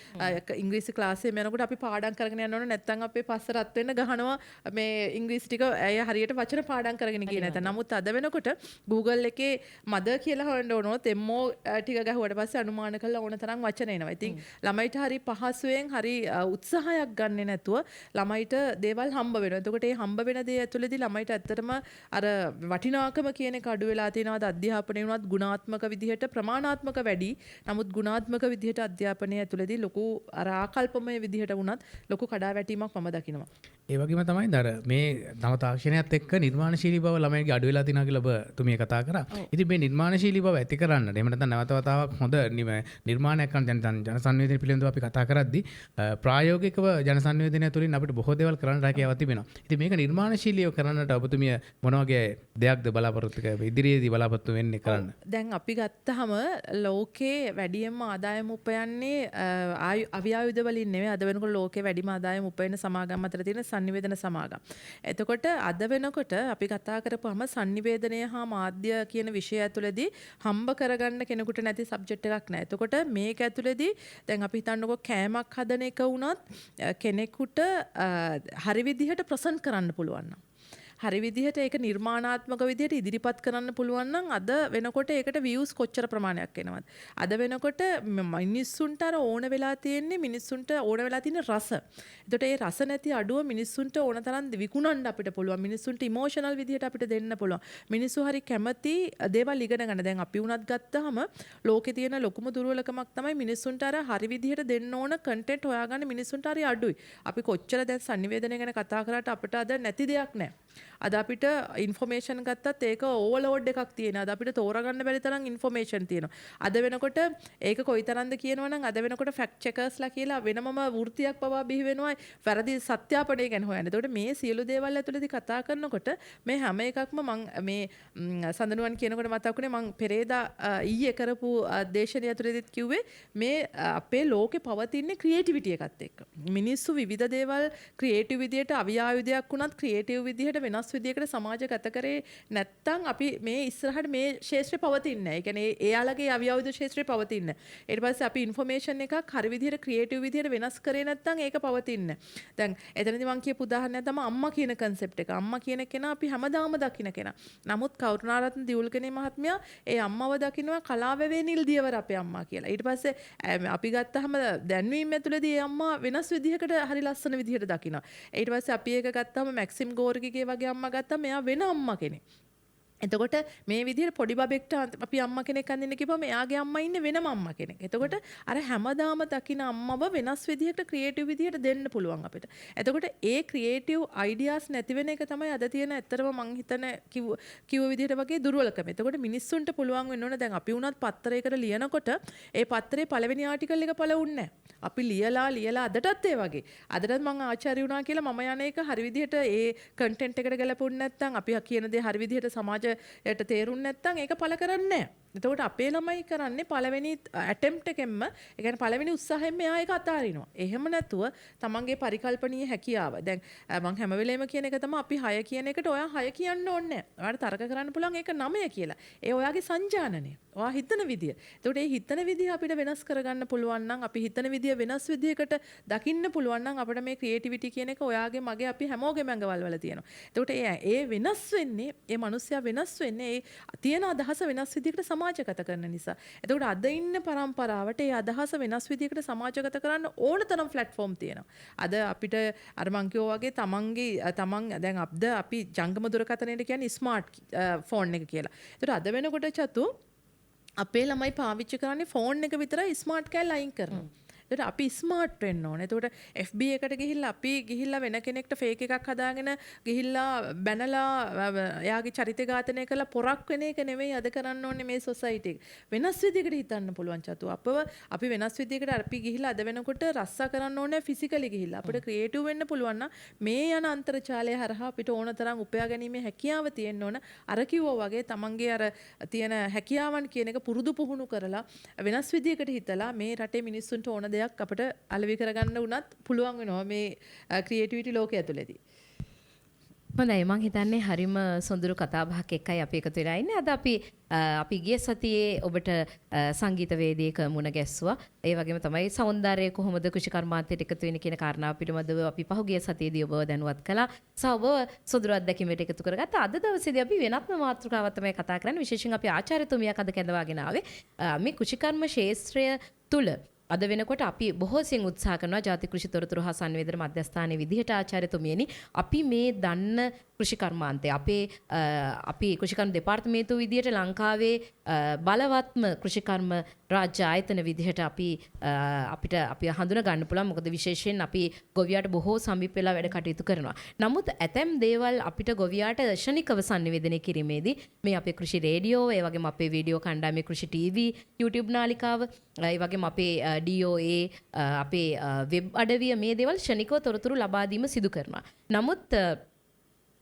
ඉංග්‍රීසි ක්ලාස් එකේ යනකොට අපි පාඩම් කරගෙන යන්න ඕන නැත්නම් අපේ පස්ස රත් වෙන්න ගහනවා මේ ඉංග්‍රීසි ටික ඇය හරියට වචන පාඩම් කරගෙන කියන නැත. නමුත් අද වෙනකොට Google එකේ මදර් කියලා හොයන්න ඕනොත් එම්මෝ ටික ගැහුවට පස්සේ අනුමාන කරලා ඕන තරම් වචන එනවා. ඉතින් ළමයිට හරි පහසුවෙන් හරි උත්සාහයක් ගන්නෙ නැතුව ළමයිට දේවල් හම්බ වෙනවා. එතකොට මේ හම්බ වෙන දේ ඇතුළේදී ළමයිට ඇත්තටම අර වටිනාකම කියන එක අඩු වෙලා තියෙනවා. අධ්‍යාපනය වුණත් ගුණාත්මක විදිහට ප්‍රමාණාත්මක වැඩි. නමුත් ගුණාත්මක විදිහට අධ්‍යාපනය ඇතුළේදී ලොකු අර ආකල්පමය විදිහට වුණත් ලොකු කඩාවැටීමක් මම දකිනවා. ඒ වගේම තමයි දර මේ නව තාක්ෂණයත් එක්ක නිර්මාණශීලී බව ළමයින්ගේ අඩු වෙලා තියෙනවා කියලා ඔබ තුමිය කතා කරා. ඉතින් මේ නිර්මාණශීලී බව ඇති කරන්න එහෙම නැත්නම් නැවත වතාවක් හොඳ නිර්මාණයක් කරන ජන සංවේදනය පිළිබඳව අපි කතා කරද්දී ප්‍රායෝගිකව ජන සංවේදනය තුළින් අපිට බොහෝ දේවල් කරන්න හැකියාවක් තිබෙනවා. ඉතින් මේක නිර්මාණශීලීව කරන්නට ඔබතුමිය මොන වගේ දෙයක්ද බලාපොරොත්තු ඉදිරියේදී බලාපොරොත්තු වෙන්නේ කරන්න? දැන් අපි ගත්තාම ලෝකේ වැඩියෙන්ම ආදායම උපයන්නේ අවියායුධ වලින් නෙවෙයි. අද වෙනකොට ලෝකේ වැඩිම ආදායම උපයන සමාගම් අතර තියෙන සංනිවේදන සමාගම්. එතකොට අද වෙනකොට අපි කතා කරපුවම සංනිවේදනය හා මාධ්‍ය කියන විෂය ඇතුළේදී හම්බ කරගන්න කෙනෙකුට නැති සබ්ජෙක්ට් එකක් නැහැ. එතකොට මේක ඇතුළේදී දැන් අපි හිතන්නකෝ කෑමක් හදන එක වුණත් කෙනෙකුට හරි විදිහට ප්‍රසන්ට් කරන්න පුළුවන් නම් හරි විදිහට ඒක නිර්මාණාත්මක විදිහට ඉදිරිපත් කරන්න පුළුවන් නම් අද වෙනකොට ඒකට views කොච්චර ප්‍රමාණයක් එනවද? අද වෙනකොට මිනිස්සුන්ට අර ඕන වෙලා තියෙන්නේ මිනිස්සුන්ට ඕන වෙලා තියෙන රස. එතකොට ඒ රස නැති අඩුව මිනිස්සුන්ට ඕන තරම් විකුණන්න අපිට පුළුවන්. මිනිස්සුන්ට ඉමෝෂනල් විදිහට අපිට දෙන්න පුළුවන්. මිනිස්සු හරි කැමති දේවල් ඉගෙන ගන්න. දැන් අපි උනත් ගත්තාම ලෝකේ තියෙන ලොකුම දුර්වලකමක් තමයි මිනිස්සුන්ට අර හරි විදිහට දෙන්න ඕන කන්ටෙන්ට් හොයාගන්න මිනිස්සුන්ට හරි අඩුයි. අපි කොච්චර දැන් සංනිවේදනය ගැන කතා කරාට අපිට අද නැති දෙයක් නැහැ. අද අපිට ඉන්ෆෝමේෂන් ගත්තත් ඒක ඕවර්ලෝඩ් එකක් තියෙනවා. අද අපිට තෝරගන්න බැරි තරම් ඉන්ෆෝමේෂන් තියෙනවා. අද වෙනකොට ඒක කොයිතරම්ද කියනවනම් අද වෙනකොට ෆැක්ට් චෙකර්ස්ලා කියලා වෙනමම වෘත්තියක් පවා බිහි වෙනවා වැරදි සත්‍යාපනය ගැන හොයන්න. එතකොට මේ සියලු දේවල් ඇතුළතදී කතා කරනකොට මේ හැම එකක්ම මම මේ සඳනුවන් කියනකොට මතක් වුණේ මම පෙරේදා ඊයේ කරපු දේශනය ඇතුළතදීත් කිව්වේ මේ අපේ ලෝකේ පවතින ක්‍රියේටිවිටි එකත් එක්ක. මිනිස්සු විවිධ දේවල් ක්‍රියේටිව් විදියට අවියායුධයක් වුණත් ක්‍රියේටිව් විදියට වෙනස් විදියකට සමාජ ගත කරේ නැත්තම් අපි මේ ඉස්සරහට මේ ශාස්ත්‍රය පවතින්නේ නැහැ. ඒ කියන්නේ එයාලගේ අවියාවුද ශාස්ත්‍රය පවතින්නේ නැහැ. ඊට පස්සේ අපි ইনফরমේෂන් එකක් හරි විදියට ක්‍රියේටිව් විදියට වෙනස් කරේ නැත්තම් ඒක පවතින්නේ නැහැ. දැන් එතනදී මම කියපු උදාහරණයක් තමයි අම්මා කියන concept එක. අම්මා කියන කෙනා අපි හැමදාම දකින්න කෙනා. නමුත් කරුණාරත්න දියුල්කනේ මහත්මයා ඒ අම්මව දකින්නවා කලාවැවේ නිල් දියවර අපේ අම්මා කියලා. ඊට පස්සේ අපි ගත්තාම දැන්වීම ඇතුළේදී ඒ අම්මා වෙනස් විදිහකට හරි ලස්සන විදිහට දකින්නවා. ඊට පස්සේ අපි ඒක ගත්තාම මැක්සිම් ගෝර්ගිගේ වගේ අම්මා ගත්තාම මෙයා වෙන අම්මා කෙනෙක්. එතකොට මේ විදිහට පොඩි බබෙක්ට අපි අම්මා කෙනෙක් අඳින්න කිව්වම එයාගේ අම්මා ඉන්නේ වෙනම අම්මා කෙනෙක්. එතකොට අර හැමදාම දකින අම්මව වෙනස් විදිහකට ක්‍රියේටිව් විදිහට දෙන්න පුළුවන් අපිට. එතකොට ඒ ක්‍රියේටිව් අයිඩියාස් නැති වෙන එක තමයි අද තියෙන ඇත්තටම මං හිතන කිව්ව විදිහට වගේ දුර්වලකම. එතකොට මිනිස්සුන්ට පුළුවන් වෙන්න ඕන දැන් අපි වුණත් පත්තරයකට ලියනකොට ඒ පත්තරේ පළවෙනි ආටිකල් එක පළවුන්නේ නැහැ. අපි ලියලා අදටත් ඒ වගේ. අදටත් මං ආචාර්ය වුණා කියලා මම යන එක හරි විදිහට ඒ කන්ටෙන්ට් එකට ගැලපුන්නේ නැත්නම් අපි කියන දේ හරි විදිහට සමාජයට තේරුන්නේ නැත්නම් ඒක පළ කරන්නේ නැහැ. එතකොට අපේ ළමයි කරන්නේ පළවෙනි ඇටෙම්ප්ට් එකෙන්ම ඒ කියන්නේ පළවෙනි උත්සාහයෙන් මෙයා ඒක අතාරිනවා. එහෙම නැතුව තමන්ගේ පරිකල්පනීය හැකියාව. දැන් මම හැම වෙලේම කියන එක තමයි අපි 6 කියන එකට ඔයා 6 කියන්න ඕනේ නැහැ. ඔයාලට තර්ක කරන්න පුළුවන් ඒක 9 කියලා. ඒ ඔයාගේ සංජානනය. ඔයා හිතන විදිය. එතකොට මේ හිතන විදිය අපිට වෙනස් කරගන්න පුළුවන් නම් අපි හිතන විදිය වෙනස් විදියකට දකින්න පුළුවන් නම් අපිට මේ ක්‍රියේටිවිටි කියන එක ඔයාගේ මගේ අපි හැමෝගෙම ඇඟවල් වල තියෙනවා. එතකොට ඒ වෙනස් වෙන්නේ ඒ මිනිස්සයා වෙනස් වෙන්නේ ඒ තියෙන අදහස වෙනස් විදියකට සමාජගත කරන නිසා. එතකොට අද ඉන්න පරම්පරාවට ඒ අදහස වෙනස් විදිහකට සමාජගත කරන්න ඕන තරම් ප්ලැට්ෆෝම් තියෙනවා. අද අපිට අර මං කිව්වා වගේ තමන් දැන් අපි ජංගම දුරකථනයට කියන්නේ ස්මාර්ට් ෆෝන් එක කියලා. එතකොට අද වෙනකොට චතු අපේ ළමයි පාවිච්චි කරන්නේ ෆෝන් එක විතරයි ස්මාර්ට් කෑල්ල අයින් කරනවා. එතකොට අපි ස්මාර්ට් වෙන්න ඕනේ. එතකොට FB එකට ගිහිල්ලා අපි ගිහිල්ලා වෙන කෙනෙක්ට ෆේක් එකක් හදාගෙන ගිහිල්ලා බැනලා එයාගේ චරිත ඝාතනය කරලා පොරක් වෙන එක නෙමෙයි අද කරන්න ඕනේ මේ සොසයිටි එක. වෙනස් විදිහකට හිතන්න පුළුවන් චතු. අපි වෙනස් විදිහකට අපි ගිහිල්ලා අද වෙනකොට රස්සා කරන්න ඕනේ ෆිසිකලි ගිහිල්ලා. අපිට ක්‍රියේටිව් වෙන්න පුළුවන් නම් මේ යන අන්තර්ජාලය හරහා අපිට ඕන තරම් උපයා ගැනීමේ හැකියාව තියෙන්න ඕන. අර කිව්වා වගේ තමන්ගේ අර තියෙන හැකියාවන් කියන එක පුරුදු පුහුණු කරලා වෙනස් විදිහකට හිතලා මේ රටේ මිනිස්සුන්ට ඕන දෙයක් අපිට අලෙවි කරගන්න උනත් පුළුවන් වෙනවා මේ ක්‍රියේටිවිටි ලෝකයේ ඇතුළේදී. හොඳයි මං හිතන්නේ හරිම සොඳුරු කතාබහක් එක්කයි අපි එකතු වෙලා ඉන්නේ. අද අපි ගිය සතියේ ඔබට සංගීත වේදිකයක මුණ ගැස්සුවා. ඒ වගේම තමයි සෞන්දර්යය කොහොමද කෘෂිකර්මාන්තයට එකතු වෙන්නේ කියන කාරණාව පිළිබඳව අපි පහුගිය සතියේදී ඔබව දැනුවත් කළා. ඔබ සොඳුරු අත්දැකීමකට එකතු කරගත්තා. අද දවසේදී අපි වෙනත්ම මාතෘකාවක් තමයි කතා කරන්නේ. විශේෂයෙන් අපි ආචාර්යතුමියක් අද කැඳවාගෙන ආවේ. මේ කෘෂිකර්ම ශාස්ත්‍රය තුල අද වෙනකොට අපි බොහෝසින් උත්සාහ කරනවා ජාතික කෘෂි තොරතුරු හා සංවේදන මධ්‍යස්ථානයේ විදිහට ආචාර්යතුමියනි අපි මේ දන්න කෘෂිකර්මාන්තය අපි කෘෂිකර්ම දෙපාර්තමේන්තුව විදිහට ලංකාවේ බලවත්ම කෘෂිකර්ම රාජ්‍ය ආයතන විදිහට අපි හඳුනා ගන්න පුළුවන්. මොකද විශේෂයෙන් අපි ගොවියාට බොහෝ සමීප වෙලා වැඩ කටයුතු කරනවා. නමුත් ඇතැම් දේවල් අපිට ගොවියාට ශනිකව sannivedanaya කිරීමේදී මේ අපේ කෘෂි රේඩියෝ, ඒ වගේම අපේ වීඩියෝ කණ්ඩායමේ කෘෂි TV, YouTube නාලිකාව, ඒ වගේම අපේ DOA, අපේ වෙබ් අඩවිය මේ දේවල් ශනිකව තොරතුරු ලබා දීම සිදු කරනවා. නමුත්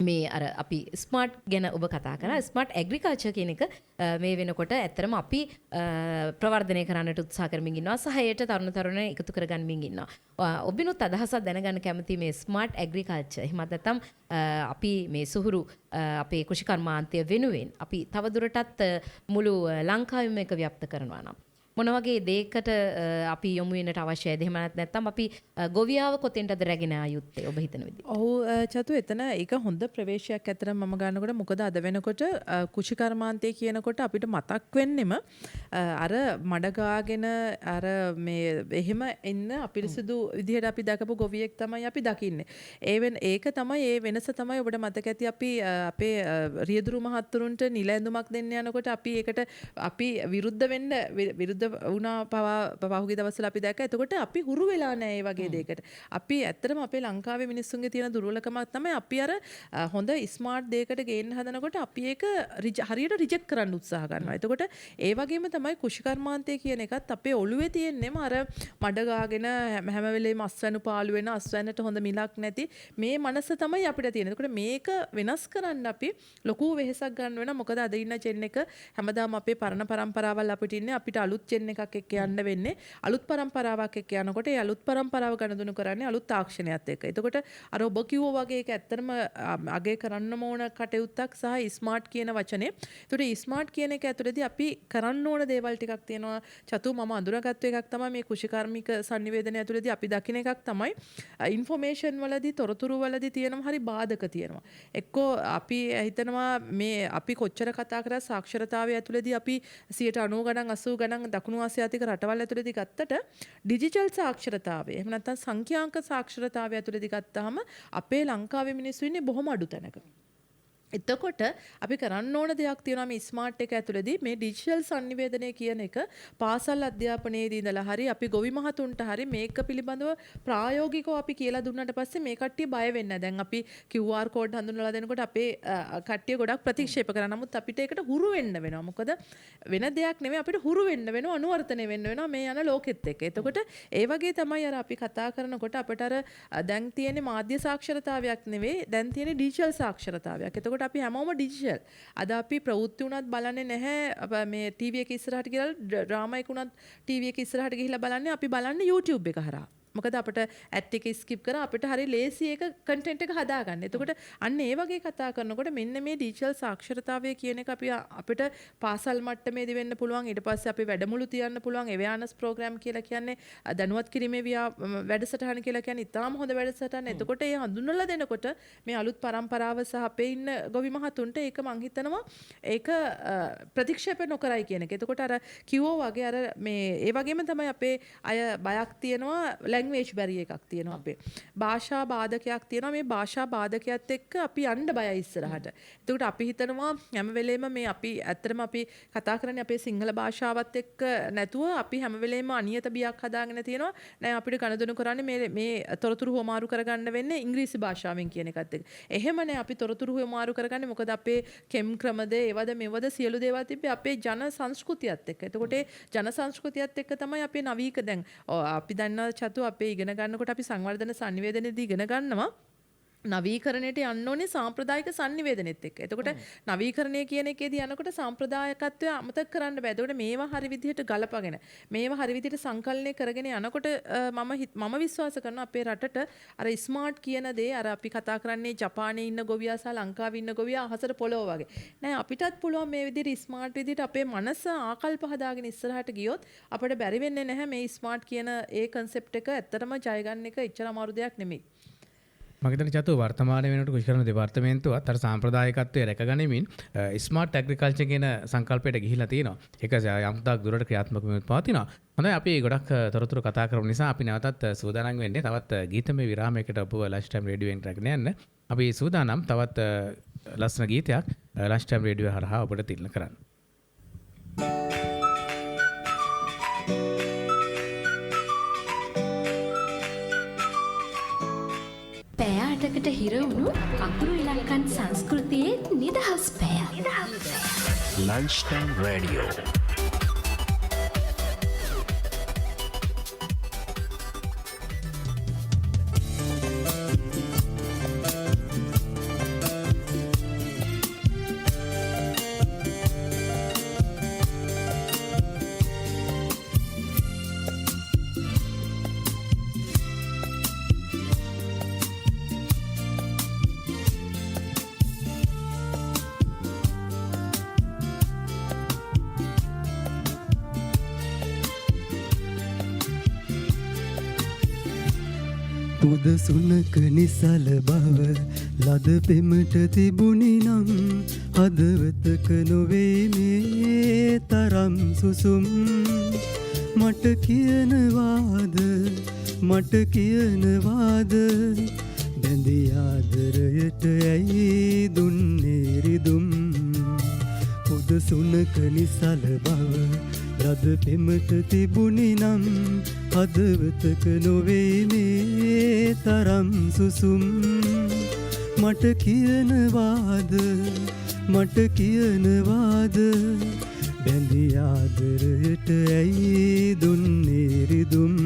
මේ අර අපි ස්මාර්ට් ගැන ඔබ කතා කරා. ස්මාර්ට් ඇග්‍රිකල්චර් කියන එක මේ වෙනකොට ඇත්තටම අපි ප්‍රවර්ධනය කරන්නට උත්සාහ කරමින් ඉන්නවා. සහයට තරුණ තරුණයන් එකතු කරගන්නමින් ඉන්නවා. ඔබිනුත් අදහසක් දැනගන්න කැමති මේ ස්මාර්ට් ඇග්‍රිකල්චර්. එහෙමත් නැත්නම් අපි මේ සුහුරු අපේ කෘෂිකර්මාන්තය වෙනුවෙන් අපි තවදුරටත් මුළු ලංකාවෙම එක ව්‍යාප්ත කරනවා නම් මොන වගේ දෙයකට අපි යොමු වෙන්නට අවශ්‍යයිද? එහෙම නැත්නම් අපි ගොවියාව කොතෙන්ටද රැගෙන ආයුත්තේ ඔබ හිතන විදිහට? ඔව් චතු එතන ඒක හොඳ ප්‍රවේශයක් ඇත්තටම මම ගන්නකොට මොකද අද වෙනකොට කෘෂිකර්මාන්තය කියනකොට අපිට මතක් වෙන්නෙම අර මඩගාගෙන අර මේ එහෙම එන්න අපිරිසුදු විදිහට අපි දැකපු ගොවියෙක් තමයි අපි දකින්නේ. ඒක තමයි ඒ වෙනස තමයි ඔබට මතක ඇති අපි අපේ රියදුරු මහත්තුරුන්ට නිල ඇඳුමක් දෙන්න යනකොට අපි ඒකට අපි විරුද්ධ වුණා පහුගිය දවස්වල අපි දැක්කා. එතකොට අපි හුරු වෙලා නැහැ මේ වගේ දෙයකට. අපි ඇත්තටම අපේ ලංකාවේ මිනිස්සුන්ගේ තියෙන දුර්වලකමක් තමයි අපි අර හොඳ ස්මාර්ට් දෙයකට ගේන්න හදනකොට අපි ඒක හරියට රිජෙක්ට් කරන්න උත්සාහ කරනවා. එතකොට ඒ වගේම තමයි කෘෂිකර්මාන්තය කියන එකත් අපේ ඔළුවේ තියෙන්නේම අර මඩ ගාගෙන හැම වෙලේම අස්වැනු පාළු වෙන අස්වැන්නට හොඳ මිලක් නැති මේ මනස තමයි අපිට තියෙන්නේ. එතකොට මේක වෙනස් කරන්න අපි ලොකු වෙහෙසක් ගන්න වෙනවා. මොකද අද ඉන්න ජෙන් එක හැමදාම අපේ පරණ පරම්පරාවල් අපිට ඉන්නේ. අපිට අලුත් ජෙන් එකක් එක්ක යන්න වෙන්නේ. අලුත් පරම්පරාවක් එක්ක යනකොට ඒ අලුත් පරම්පරාව ගනුදෙනු කරන්නේ අලුත් තාක්ෂණයත් එක්ක. එතකොට අර ඔබ කිව්වා වගේ ඒක ඇත්තටම අගය කරන්නම ඕන කටයුත්තක් සහ ස්මාර්ට් කියන වචනේ. එතකොට ස්මාර්ට් කියන එක ඇතුළතදී අපි කරන්න ඕන දේවල් ටිකක් තියෙනවා. චතු මම අඳුරගත්තු එකක් තමයි මේ කෘෂිකාර්මික sannivedanaya ඇතුළතදී අපි දකින එකක් තමයි ඉන්ෆෝමේෂන් වලදී තොරතුරු වලදී තියෙනවා හරි බාධක තියෙනවා. එක්කෝ අපි හිතනවා මේ අපි කොච්චර කතා කරා සාක්ෂරතාවය ඇතුළතදී අපි 90 ගණන් 80 ගණන් දකුණු ආසියාතික රටවල් ඇතුළතදී ගත්තට ඩිජිටල් සාක්ෂරතාවය එහෙම නැත්නම් සංඛ්‍යාංක සාක්ෂරතාවය ඇතුළතදී ගත්තාම අපේ ලංකාවේ මිනිස්සු ඉන්නේ බොහොම අඩු තැනක. එතකොට අපි කරන්න ඕන දෙයක් තියෙනවා මේ ස්මාර්ට් එක ඇතුළතදී මේ ඩිජිටල් sannivedanaya කියන එක පාසල් අධ්‍යාපනයේදී ඉඳලා හරි අපි ගොවි මහතුන්ට හරි මේක පිළිබඳව ප්‍රායෝගිකව අපි කියලා දුන්නාට පස්සේ මේ කට්ටිය බය වෙන්නේ නැහැ. දැන් අපි QR කෝඩ් හඳුන්වලා දෙනකොට අපේ කට්ටිය ගොඩක් ප්‍රතික්ෂේප කරනවා. නමුත් අපිට ඒකට හුරු වෙන්න වෙනවා. මොකද වෙන දෙයක් නෙමෙයි අපිට හුරු වෙන්න වෙනවා අනුවර්තනය වෙන්න වෙනවා මේ යන ලෝකෙත් එක්ක. එතකොට ඒ වගේ තමයි අර අපි කතා කරනකොට අපිට අර දැන් තියෙන්නේ මාධ්‍ය සාක්ෂරතාවයක් නෙවෙයි දැන් තියෙන්නේ ඩිජිටල් සාක්ෂරතාවයක්. එතකොට අපි හැමෝම ඩිජිටල්. අද අපි ප්‍රවෘත්ති උනත් බලන්නේ නැහැ මේ ටීවී එක ඉස්සරහට ගිහලා ඩ්‍රාමා එක උනත් ටීවී එක ඉස්සරහට ගිහිල්ලා බලන්නේ අපි බලන්නේ YouTube එක හරහා. මොකද අපිට ඇට් එක ස්කිප් කරා අපිට හරි ලේසි ඒක කන්ටෙන්ට් එක හදාගන්න. එතකොට අන්න ඒ වගේ කතා කරනකොට මෙන්න මේ ඩිජිටල් සාක්ෂරතාවය කියන එක අපිට පාසල් මට්ටමේදී වෙන්න පුළුවන්. ඊට පස්සේ අපි වැඩමුළු තියන්න පුළුවන්. අවයානස් ප්‍රෝග්‍රෑම් කියලා කියන්නේ දැනුවත් කිරීමේ වැඩසටහන කියලා කියන්නේ ඉතාම හොඳ වැඩසටහන. එතකොට ඒ හඳුන්වලා දෙනකොට මේ අලුත් පරම්පරාව සහ අපේ ඉන්න ගොවි මහතුන්ට ඒක මං හිතනවා ඒක ප්‍රතික්ෂේප නොකරයි කියන එක. එතකොට අර කිව්වෝ වගේ අර මේ ඒ වගේම තමයි අපේ අය බයක් තියෙනවා ලැන්ග්වේජ් බැරියර් එකක් තියෙනවා අපේ. භාෂා බාධකයක් තියෙනවා. මේ භාෂා බාධකයත් එක්ක අපි යන්න බයයි ඉස්සරහට. එතකොට අපි හිතනවා හැම වෙලේම මේ අපි ඇත්තටම අපි කතා කරන්නේ අපේ සිංහල භාෂාවත් එක්ක නැතුව අපි හැම වෙලේම අනියත බියක් හදාගෙන තියෙනවා. නෑ අපිට ගණදෙනු කරන්නේ මේ තොරතුරු හොමාරු කරගන්න වෙන්නේ ඉංග්‍රීසි භාෂාවෙන් කියන එකත් එක්ක. එහෙම නෑ අපි තොරතුරු හොමාරු කරගන්නේ මොකද අපේ කෙම් ක්‍රමද ඒවද මෙවද සියලු දේවල් තිබ්බේ අපේ ජන සංස්කෘතියත් එක්ක. එතකොට ජන සංස්කෘතියත් එක්ක තමයි අපේ නවීක දැන් අපි දන්නවා චතු අපේ ඉගෙන ගන්නකොට අපි සංවර්ධන සංනිවේදනයේදී ඉගෙන ගන්නවා නවීකරණයට යන්න ඕනේ සාම්ප්‍රදායික සංනිවේදනෙත් එක්ක. එතකොට නවීකරණය කියන එකේදී යනකොට සාම්ප්‍රදායිකත්වය අමතක කරන්න බෑ. එතකොට මේවා හරි විදිහට ගලපගෙන මේවා හරි විදිහට සංකලනය කරගෙන යනකොට මම විශ්වාස කරනවා අපේ රටට අර ස්මාර්ට් කියන දේ අර අපි කතා කරන්නේ ජපානයේ ඉන්න ගොවියා සහ ලංකාවේ ඉන්න ගොවියා අහසට පොළොව වගේ. නෑ අපිටත් පුළුවන් මේ විදිහට ස්මාර්ට් විදිහට අපේ මනස ආකල්ප හදාගෙන ඉස්සරහට ගියොත් අපිට බැරි වෙන්නේ නැහැ මේ ස්මාර්ට් කියන ඒ concept එක ඇත්තටම ජය ගන්න එක එච්චර අමාරු දෙයක් නෙමෙයි. මගේතන චතු වර්තමාන වෙනකොට කෘෂිකර්ම දෙපාර්තමේන්තුවත් අර සාම්ප්‍රදායිකත්වය රැකගනිමින් ස්මාර්ට් ඇග්‍රිකල්චර් කියන සංකල්පයට ගිහිලා තියෙනවා. ඒක යම්තාක් දුරට ක්‍රියාත්මක වෙමින් පවතිනවා. හොඳයි අපි ගොඩක් තොරතුරු කතා කරමු නිසා අපි නැවතත් සූදානම් වෙන්නේ තවත් ගීතමය විරාමයකට ඔබව ලන්ච් ටයිම් රේඩියෝ එකෙන් රැගෙන යන්න. අපි සූදානම් තවත් ලස්සන ගීතයක් ලන්ච් ටයිම් රේඩියෝ හරහා ඔබට තිරණ කරන්න. පැයටකට හිරවුණු අකුරු ඉලක්කන් සංස්කෘතියේ නිදහස් පැය. Lunchtime Radio. පුද සුනක නිසල බව ලද පෙමට තිබුණි නම් හදවතක නොවේ මේ තරම් සුසුම් මට කියනවාද බැඳි ආදරයට ඇයි දුන්නේ රිදුම් පුද සුනක නිසල බව ලද පෙමට තිබුණි නම් හදවතක නොවේ මේ තරම් සුසුම් මට කියනවාද බැඳි ආදරයට ඇයි දුන්නේ රිදුම්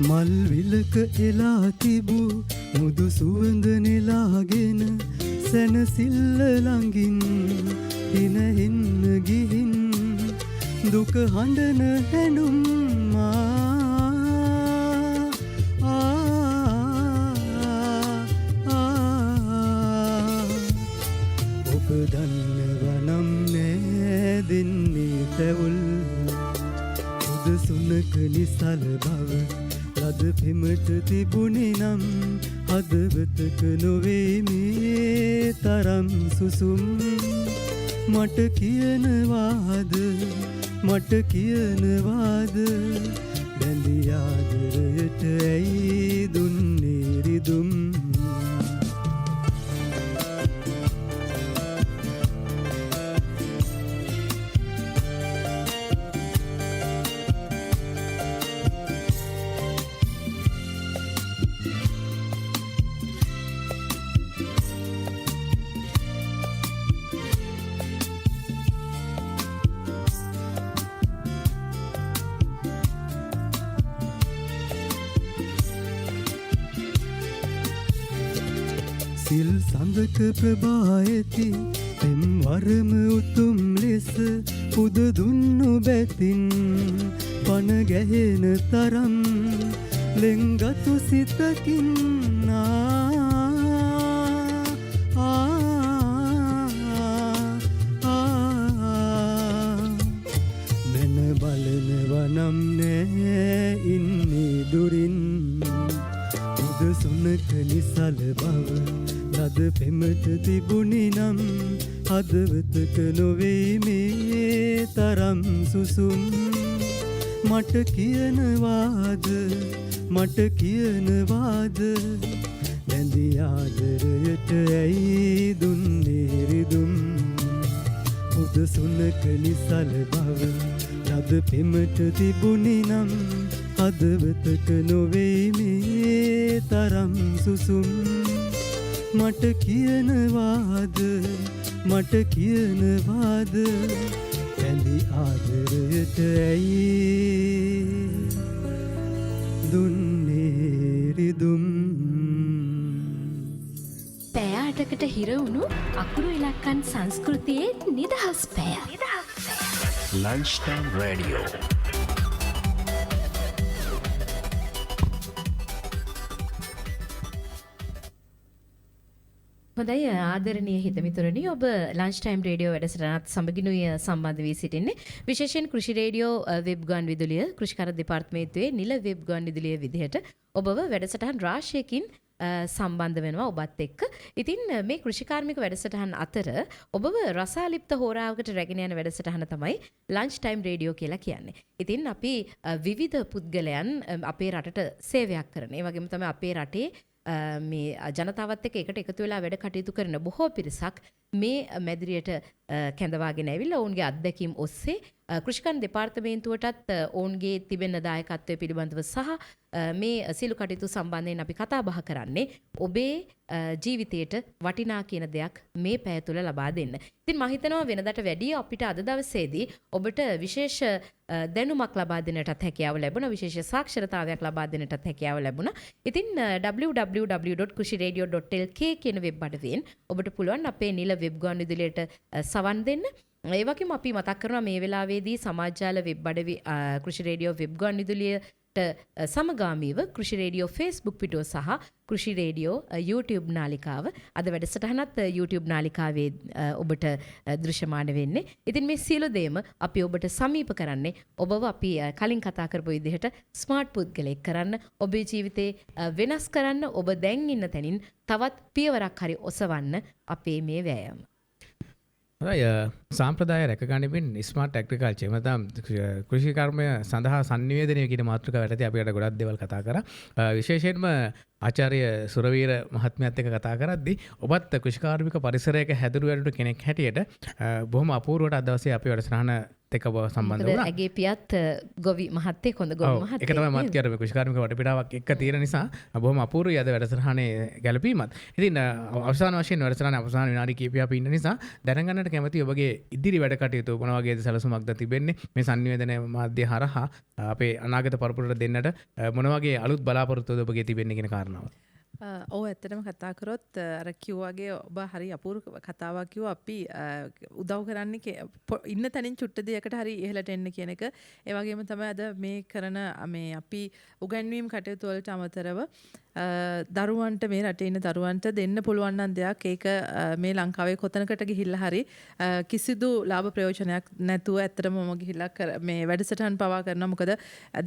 මල් විලක එලා තිබූ මුදු සුවඳ නෙලාගෙන සැනසිල්ල ළඟින් හිනහින්න ගිහින් දුක හඬන හැඬුම් ඔබ දන්නවනම් නෑ දෙන්නේ තැවුල් පුද සුනක නිසල බව ලද පෙමට තිබුණි නම් හදවතක නොවේ මේ තරම් සුසුම් මට කියනවාද බැඳි ආදරයට ඇයි දුන්නේ රිදුම් සිල් සඳක ප්‍රභායති පෙම් වරම උතුම් ලෙස පුද දුන්නු බැතින් පන ගැහෙන තරම් ලෙංගතු සිතකින් මැන බලනවනම් නෑ ඉන්නේ දුරින් පුද සුනක නිසල බව ලද පෙමට තිබුණි නම් හදවතක නොවෙයි මේ තරම් සුසුම් මට කියනවාද බැඳි ආදරයට ඇයි දුන්නේ රිදුම් පුද සුනක නිසල බව ලද පෙමට තිබුණි නම් හදවතක නොවෙයි මේ තරම් සුසුම් මට කියනවාද බැඳි ආදරයට ඇයි දුන්නේ රිදුම් පැයාටකට හිරවුණු අකුරු ඉලක්කන් සංස්කෘතියේ නිදහස් පැය. Lunchtime Radio. හොඳයි ආදරණීය හිතමිතුරනි ඔබ ලන්ච් ටයිම් රේඩියෝ වැඩසටහනත් සමගිනුයි සම්බන්ධ වී සිටින්නේ විශේෂයෙන් කෘෂි රේඩියෝ වෙබ් ගුවන් විදුලිය කෘෂිකර දෙපාර්තමේන්තුවේ නිල වෙබ් ගුවන් විදුලිය විදිහට ඔබව වැඩසටහන් රාශියකින් සම්බන්ධ වෙනවා ඔබත් එක්ක. ඉතින් මේ කෘෂිකාර්මික වැඩසටහන් අතර ඔබව රසාලිප්ත හෝරාවකට රැගෙන යන වැඩසටහන තමයි ලන්ච් ටයිම් රේඩියෝ කියලා කියන්නේ. ඉතින් අපි විවිධ පුද්ගලයන් අපේ රටට සේවයක් කරන. ඒ වගේම තමයි අපේ රටේ මේ ජනතාවත් එක්ක එකට එකතු වෙලා වැඩ කටයුතු කරන බොහෝ පිරිසක් මේ මැදිරියට කැඳවාගෙන ඇවිල්ලා ඔවුන්ගේ අත්දැකීම් ඔස්සේ කෘෂිකර්ම දෙපාර්තමේන්තුවටත් ඔවුන්ගේ තිබෙන දායකත්වය පිළිබඳව සහ මේ සියලු කටයුතු සම්බන්ධයෙන් අපි කතා බහ කරන්නේ ඔබේ ජීවිතයට වටිනා කියන දෙයක් මේ පැය තුල ලබා දෙන්න. ඉතින් මම හිතනවා වෙනදාට වැඩිය අපිට අද දවසේදී ඔබට විශේෂ දැනුමක් ලබා දෙන්නටත් හැකියාව ලැබුණා. විශේෂ සාක්ෂරතාවයක් ලබා දෙන්නටත් හැකියාව ලැබුණා. ඉතින් www.krishiradio.lk කියන වෙබ් අඩවියෙන් ඔබට පුළුවන් අපේ නිල වෙබ් ගුවන් විදුලියට සවන් දෙන්න. ඒ වගේම අපි මතක් කරනවා මේ වෙලාවේදී සමාජ ජාල වෙබ් අඩවි කෘෂි රේඩියෝ වෙබ් ගුවන් විදුලියට සමගාමීව කෘෂි රේඩියෝ Facebook පිටුව සහ කෘෂි රේඩියෝ YouTube නාලිකාව අද වැඩසටහනත් YouTube නාලිකාවේ ඔබට දෘශ්‍යමාන වෙන්නේ. ඉතින් මේ සියලු දේම අපි ඔබට සමීප කරන්නේ ඔබව අපි කලින් කතා කරපු විදිහට ස්මාර්ට් පුද්ගලයෙක් කරන්න, ඔබේ ජීවිතේ වෙනස් කරන්න, ඔබ දැන් ඉන්න තැනින් තවත් පියවරක් හරි ඔසවන්න අපේ මේ වෑයම. සාම්ප්‍රදාය රැකගනිමින් ස්මාර්ට් ඇග්‍රිකල්චර් එමෙතන කෘෂිකර්මය සඳහා සංනිවේදනය කියන මාතෘකාව යටතේ අපි අද ගොඩක් දේවල් කතා කරා. විශේෂයෙන්ම ආචාර්ය සුරවීර මහත්මයාත් එක්ක කතා කරද්දී ඔබත් කෘෂිකාර්මික පරිසරයක හැදෙරු වැඩුණු කෙනෙක් හැටියට බොහොම අපූර්වට අද දවසේ අපි වැඩසටහන එක්ක ඔබ සම්බන්ධ වුණා. ඇගේ පියත් ගොවි මහත්තයෙක් හොඳ ගොවි මහත්තයෙක්. ඒක තමයි මාත් කියර මේ කෘෂිකාර්මික වටපිටාවක් එක්ක තියෙන නිසා බොහොම අපූර්වයි අද වැඩසටහනේ ගැලපීමත්. ඉතින් අවසාන වශයෙන් වැඩසටහනේ අවසාන විනාඩි කිහිපයක් අපි ඉන්න නිසා දැනගන්නට කැමති ඔබගේ ඉදිරි වැඩ කටයුතු මොන වගේද සැලසුමක්ද තිබෙන්නේ මේ සංනිවේදනයේ මාධ්‍ය හරහා අපේ අනාගත පරපුරට දෙන්නට මොන වගේ අලුත් බලාපොරොත්තුද ඔබගේ තිබෙන්නේ කියන කාරණාව. ඔව් ඇත්තටම කතා කරොත් අර කිව්වාගේ ඔබ හරි අපූර්ව කතාවක් කිව්වා. අපි උදව් කරන්නේ ඉන්න තැනින් චුට්ට දෙයකට හරි ඉහළට එන්න කියන එක. ඒ වගේම තමයි අද මේ කරන මේ අපි උගන්වීම් කටයුතු වලට අමතරව දරුවන්ට මේ රටේ ඉන්න දරුවන්ට දෙන්න පුළුවන් නම් දෙයක් ඒක මේ ලංකාවේ කොතනකට ගිහිල්ලා හරි කිසිදු ලාභ ප්‍රයෝජනයක් නැතුව ඇත්තටම මම ගිහිල්ලා මේ වැඩසටහන් පවා කරනවා. මොකද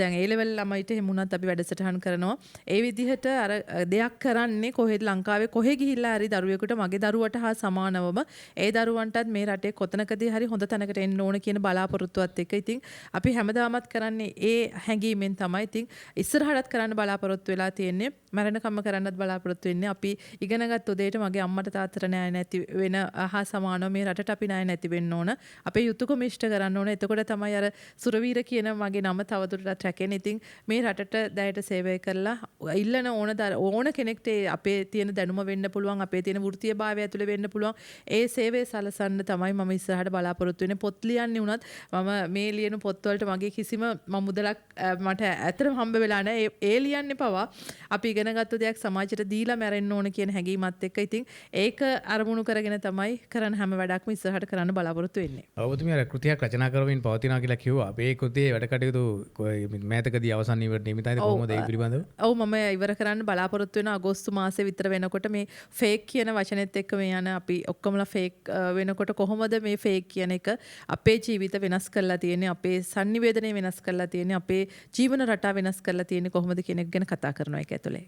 දැන් ඒ ලෙවල් ළමයිට එහෙම වුණත් අපි වැඩසටහන් කරනවා. ඒ විදිහට අර දෙයක් කරන්නේ කොහෙද ලංකාවේ කොහෙ ගිහිල්ලා හරි දරුවෙකුට මගේ දරුවට හා සමානවම ඒ දරුවන්ටත් මේ රටේ කොතනකදී හරි හොඳ තැනකට එන්න ඕන කියන බලාපොරොත්තුවත් එක්ක ඉතින් අපි හැමදාමත් කරන්නේ ඒ හැඟීමෙන් තමයි. ඉතින් ඉස්සරහටත් කරන්න බලාපොරොත්තු වෙලා තියෙන්නේ. මරණකම්ම කරන්නත් බලාපොරොත්තු වෙන්නේ. අපි ඉගෙනගත් උදේට මගේ අම්මට තාත්තට නෑ නැති වෙන හා සමානව මේ රටට අපි නෑ නැති වෙන්න ඕන. අපේ යුතුයකම ඉෂ්ට කරන්න ඕන. එතකොට තමයි අර සුරවීර කියන මගේ නම තවදුරටත් රැකෙන්නේ. ඉතින් මේ රටට දැයට සේවය කරලා ඉල්ලන ඕන කෙනෙක්ට අපේ තියෙන දැනුම වෙන්න පුළුවන්, අපේ තියෙන වෘත්තීයභාවය ඇතුළේ වෙන්න පුළුවන්. ඒ සේවය සලසන්න තමයි මම ඉස්සරහට බලාපොරොත්තු වෙන්නේ. පොත් ලියන්නේ වුණත් මම මේ ලියන පොත්වලට මගේ කිසිම මුදලක් මට ඇත්තටම හම්බ වෙලා නැහැ. ඒ ලියන්නේ පවා අපි ඉගෙන ඉගෙනගත්තු දෙයක් සමාජයට දීලා මැරෙන්න ඕන කියන හැඟීමත් එක්ක ඉතින් ඒක අරමුණු කරගෙන තමයි කරන හැම වැඩක්ම ඉස්සරහට කරන්න බලාපොරොත්තු වෙන්නේ. ඔබතුමිය අර කෘතියක් රචනා කරමින් පවතිනවා කියලා කිව්වා. අපේ කෘතියේ වැඩ කටයුතු මෑතකදී අවසන් ඉවර නියමිතයිද කොහොමද ඒ පිළිබඳව? ඔව් මම ඉවර කරන්න බලාපොරොත්තු වෙන අගෝස්තු මාසෙ විතර වෙනකොට මේ ෆේක් කියන වචනේත් එක්ක මේ යන අපි ඔක්කොමලා ෆේක් වෙනකොට කොහොමද මේ ෆේක් කියන එක අපේ ජීවිත වෙනස් කරලා තියෙන්නේ, අපේ sannivedanaya වෙනස් කරලා තියෙන්නේ, අපේ ජීවන රටාව වෙනස් කරලා තියෙන්නේ කොහොමද කියන එක ගැන කතා කරනවා ඒක ඇතුලේ.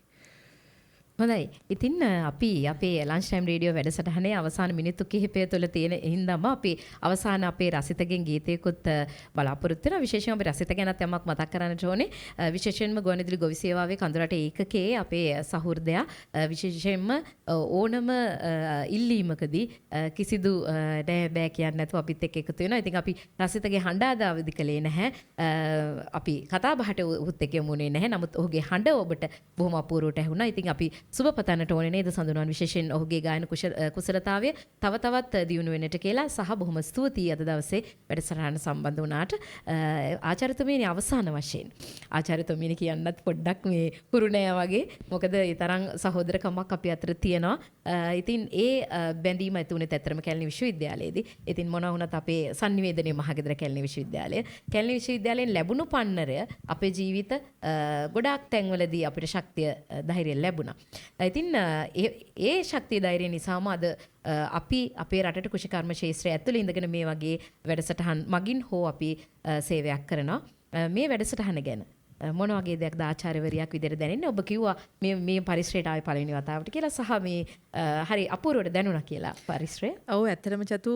හොඳයි. ඉතින් අපි අපේ ලන්ච් ටයිම් රේඩියෝ වැඩසටහනේ අවසාන මිනිත්තු කිහිපය තුළ තියෙන හින්දාම අපි අවසාන අපේ රසිතගෙන් ගීතයකුත් බලාපොරොත්තු වෙනවා. විශේෂයෙන්ම අපි රසිත ගැනත් යමක් මතක් කරන්නට ඕනේ. විශේෂයෙන්ම ගුවන්විදුලි ගොවි සේවාවේ කඳුරට ඒකකයේ අපේ සහෘදයා විශේෂයෙන්ම ඕනම ඉල්ලීමකදී කිසිදු බෑ කියන්නේ නැතුව අපිත් එක්ක එකතු වෙනවා. ඉතින් අපි රසිතගේ හඬ ආදාවදි කළේ නැහැ. අපි කතා බහට උත් එක්ක යමුනේ නැහැ. නමුත් ඔහුගේ හඬ ඔබට බොහොම අපූර්වට ඇහුණා. ඉතින් අපි සුබ පතන්නට ඕනේ නේද සඳුනන් විශේෂයෙන් ඔහුගේ ගායන කුසලතාවය තව තවත් දියුණු වෙන්නට කියලා සහ බොහොම ස්තුතියි අද දවසේ වැඩසටහන සම්බන්ධ වුණාට. ආචාර්යතුමීනි අවසාන වශයෙන් ආචාර්යතුමීනි කියන්නත් පොඩ්ඩක් මේ හුරු නෑ වගේ. මොකද ඒ තරම් සහෝදරකමක් අපි අතර තියෙනවා. ඉතින් ඒ බැඳීම ඇති වුණේ ඇත්තටම කැලණි විශ්වවිද්‍යාලයේදී. ඉතින් මොනවා වුණත් අපේ sannivedanaya මහගෙදර කැලණි විශ්වවිද්‍යාලය. කැලණි විශ්වවිද්‍යාලයෙන් ලැබුණු පන්නරය අපේ ජීවිත ගොඩාක් තැන්වලදී අපිට ශක්තිය ධෛර්යය ලැබුණා. ඉතින් ඒ ශක්තිය ධෛර්යය නිසාම අද අපි අපේ රටට කෘෂිකර්ම ක්ෂේත්‍රය ඇතුළේ ඉඳගෙන මේ වගේ වැඩසටහන් මගින් හෝ අපි සේවයක් කරනවා. මේ වැඩසටහන ගැන මොන වගේ දෙයක්ද ආචාර්යවරියක් විදිහට දැනෙන්නේ? ඔබ කිව්වා මේ පරිශ්‍රයට ආවේ පළවෙනි වතාවට කියලා සහ මේ හරි අපූර්වට දැනුණා කියලා පරිශ්‍රය. ඔව් ඇත්තටම චතු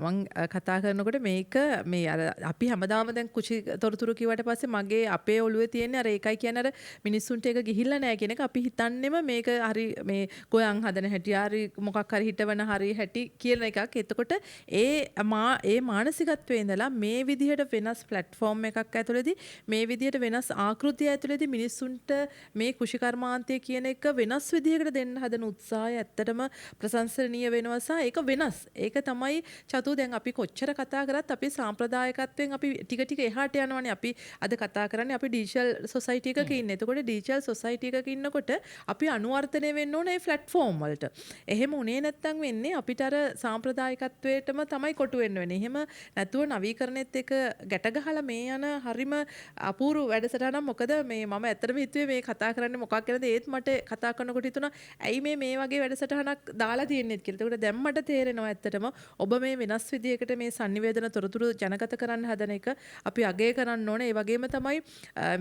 මම කතා කරනකොට මේක මේ අර අපි හැමදාම දැන් කුචි තොරතුරු කිව්වට පස්සේ මගේ අපේ ඔළුවේ තියෙන අර ඒකයි කියන්නේ අර මිනිස්සුන්ට ඒක ගිහිල්ලා නැහැ කියන එක. අපි හිතන්නේම මේක හරි මේ ගොයන් හදන හැටි හරි මොකක් හරි හිටවන හරි හැටි කියන එකක්. එතකොට ඒ මානසිකත්වයේ ඉඳලා මේ විදිහට වෙනස් ප්ලැට්ෆෝම් එකක් ඇතුළේදී මේ විදිහට වෙනස් ආකෘතිය ඇතුළේදී මිනිස්සුන්ට මේ කුෂිකර්මාන්තය කියන එක වෙනස් විදිහකට දෙන්න හදන උත්සාහය ඇත්තටම ප්‍රශංසනීය වෙනවා සහ ඒක වෙනස්. ඒක තමයි චතු දැන් අපි කොච්චර කතා කරත් අපි සාම්ප්‍රදායිකත්වයෙන් අපි ටික ටික එහාට යනවානේ. අපි අද කතා කරන්නේ අපි ඩිජිටල් සොසයිටි එකක ඉන්නේ. එතකොට ඩිජිටල් සොසයිටි එකක ඉන්නකොට අපි අනුවර්තනය වෙන්න ඕනේ මේ ප්ලැට්ෆෝම් වලට. එහෙම උනේ නැත්තම් වෙන්නේ අපිට අර සාම්ප්‍රදායිකත්වයටම තමයි කොටු වෙන්න වෙන්නේ. එහෙම නැතුව නවීකරණෙත් එක ගැට ගහලා මේ යන හරිම අපූර්ව වැඩසටහන. මොකද මේ මම ඇත්තටම හිතුවේ මේ කතා කරන්නේ මොකක් ගැනද ඒත් මට කතා කරනකොට හිතුණා ඇයි මේ වගේ වැඩසටහනක් දාලා තියෙන්නේ කියලා. ඒකට දැන් මට තේරෙනවා ඇත්තටම ඔබ මේ වෙනස් විදියකට මේ sannivedana තොරතුරු ජනගත කරන්න හදන එක අපි අගය කරන්න ඕනේ. ඒ වගේම තමයි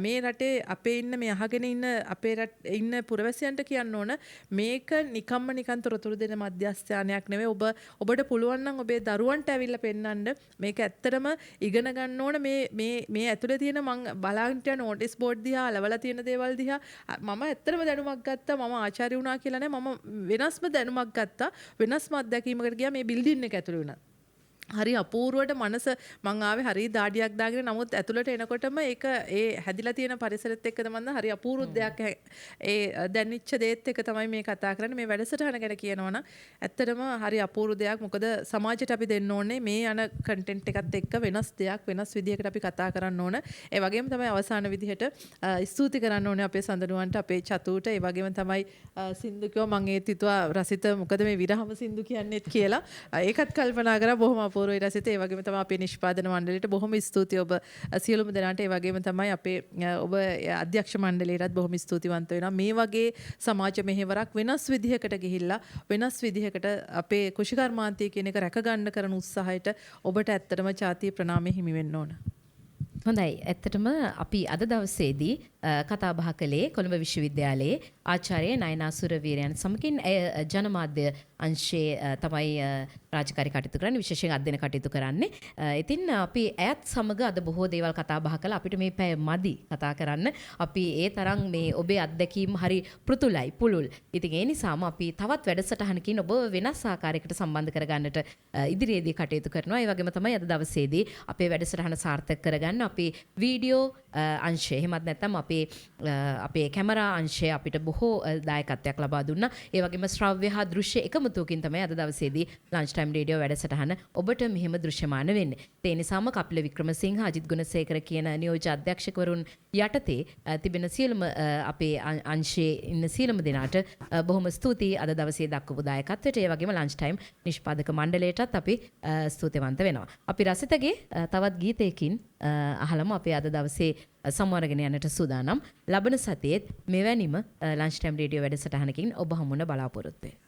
මේ රටේ අපේ ඉන්න මේ අහගෙන ඉන්න අපේ රටේ ඉන්න පුරවැසියන්ට කියන්න ඕන මේක නිකන් තොරතුරු දෙන මධ්‍යස්ථානයක් නෙවෙයි. ඔබට පුළුවන් නම් ඔබේ දරුවන්ට ඇවිල්ලා පෙන්නන්න මේක ඇත්තටම ඉගෙන ගන්න ඕන. මේ ඇතුලේ තියෙන මං බලාගෙන යන නෝටිස් බෝඩ් දිහා ලවලා තියෙන දේවල් දිහා මම ඇත්තටම දැනුමක් ගත්තා. මම ආචාර්ය වුණා කියලා නෑ. මම වෙනස්ම දැනුමක් ගත්තා. වෙනස්ම අත්දැකීමකට ගියා මේ බිල්ඩින් එක ඇතුළේ වුණා. හරි අපූර්වට මනස මං ආවේ හරි දාඩියක් දාගෙන. නමුත් ඇතුළට එනකොටම ඒක ඒ හැදිලා තියෙන පරිසරෙත් එක්කද මන්ද හරි අපූර්ව දෙයක් ඒ දැනෙච්ච දේත් එක තමයි මේ කතා කරන්නේ. මේ වැඩසටහන ගැන කියනවනම් ඇත්තටම හරි අපූර්ව දෙයක්. මොකද සමාජයට අපි දෙන්න ඕනේ මේ යන කන්ටෙන්ට් එකත් එක්ක වෙනස් දෙයක් වෙනස් විදිහකට අපි කතා කරන්න ඕන. ඒ වගේම තමයි අවසාන විදිහට ස්තුති කරන්න ඕනේ අපේ සඳනුවන්ට අපේ චතුට. ඒ වගේම තමයි සින්දු කිව්වා මං ඒත් හිතුවා රසිත මොකද මේ විරහම සින්දු කියන්නේත් කියලා. ඒකත් කල්පනා කරා බොහොම පූර්ව රසිත. ඒ වගේම තමයි අපේ නිෂ්පාදන මණ්ඩලයට බොහොම ස්තුතියි ඔබ සියලුම දෙනාට. ඒ වගේම තමයි අපේ ඔබ අධ්‍යක්ෂ මණ්ඩලයටත් බොහොම ස්තුතිවන්ත වෙනවා. මේ වගේ සමාජ මෙහෙවරක් වෙනස් විදිහකට ගිහිල්ලා වෙනස් විදිහකට අපේ කුෂිකර්මාන්තය කියන එක රැක ගන්න කරන උත්සාහයට ඔබට ඇත්තටම ජාතිය ප්‍රණාමය හිමි වෙන්න ඕන. හොඳයි. ඇත්තටම අපි අද දවසේදී කතා බහ කළේ කොළඹ විශ්වවිද්‍යාලයේ ආචාර්ය නයනා සුරවීරයන් සමගින් ජනමාධ්‍ය අංශයේ තමයි රාජකාරී කටයුතු කරන්නේ, විශේෂයෙන් අධ්‍යයන කටයුතු කරන්නේ. ඉතින් අපි ඇයත් සමග අද බොහෝ දේවල් කතා බහ කළා. අපිට මේ පැය මදි කතා කරන්න. අපි ඒ තරම් මේ ඔබේ අත්දැකීම් හරි පෘතුලයි පුළුල්. ඉතින් ඒ නිසාම අපි තවත් වැඩසටහනකින් ඔබ වෙනස් ආකාරයකට සම්බන්ධ කරගන්නට ඉදිරියේදී කටයුතු කරනවා. ඒ වගේම තමයි අද දවසේදී අපේ වැඩසටහන සාර්ථක කරගන්න අපි වීඩියෝ අංශය එහෙමත් නැත්නම් අපේ කැමරා අංශය අපිට බොහෝ දායකත්වයක් ලබා දුන්නා. ඒ වගේම ශ්‍රව්‍ය හා දෘශ්‍ය එකමුතුවකින් තමයි අද දවසේදී ලන්ච් ටයිම් රේඩියෝ වැඩසටහන ඔබට මෙහෙම දෘශ්‍යමාන වෙන්නේ. ඒ නිසාම කපිල වික්‍රමසිංහ, අජිත් ගුණසේකර කියන නියෝජ්‍ය අධ්‍යක්ෂකවරුන් යටතේ තිබෙන සියලුම අපේ අංශයේ ඉන්න සියලුම දෙනාට බොහොම ස්තුතියි අද දවසේ දක්වපු දායකත්වයට. ඒ වගේම ලන්ච් ටයිම් නිෂ්පාදක මණ්ඩලයටත් අපි ස්තුතිවන්ත වෙනවා. අපි රසිතගේ තවත් ගීතයකින් අහලම අපේ අද දවසේ සමවරගෙන යන්නට සූදානම්. ලබන සතියේත් මෙවැනිම ලන්ච් ටයිම් රේඩියෝ වැඩසටහනකින් ඔබ හමුවන බලාපොරොත්තු වෙනවා.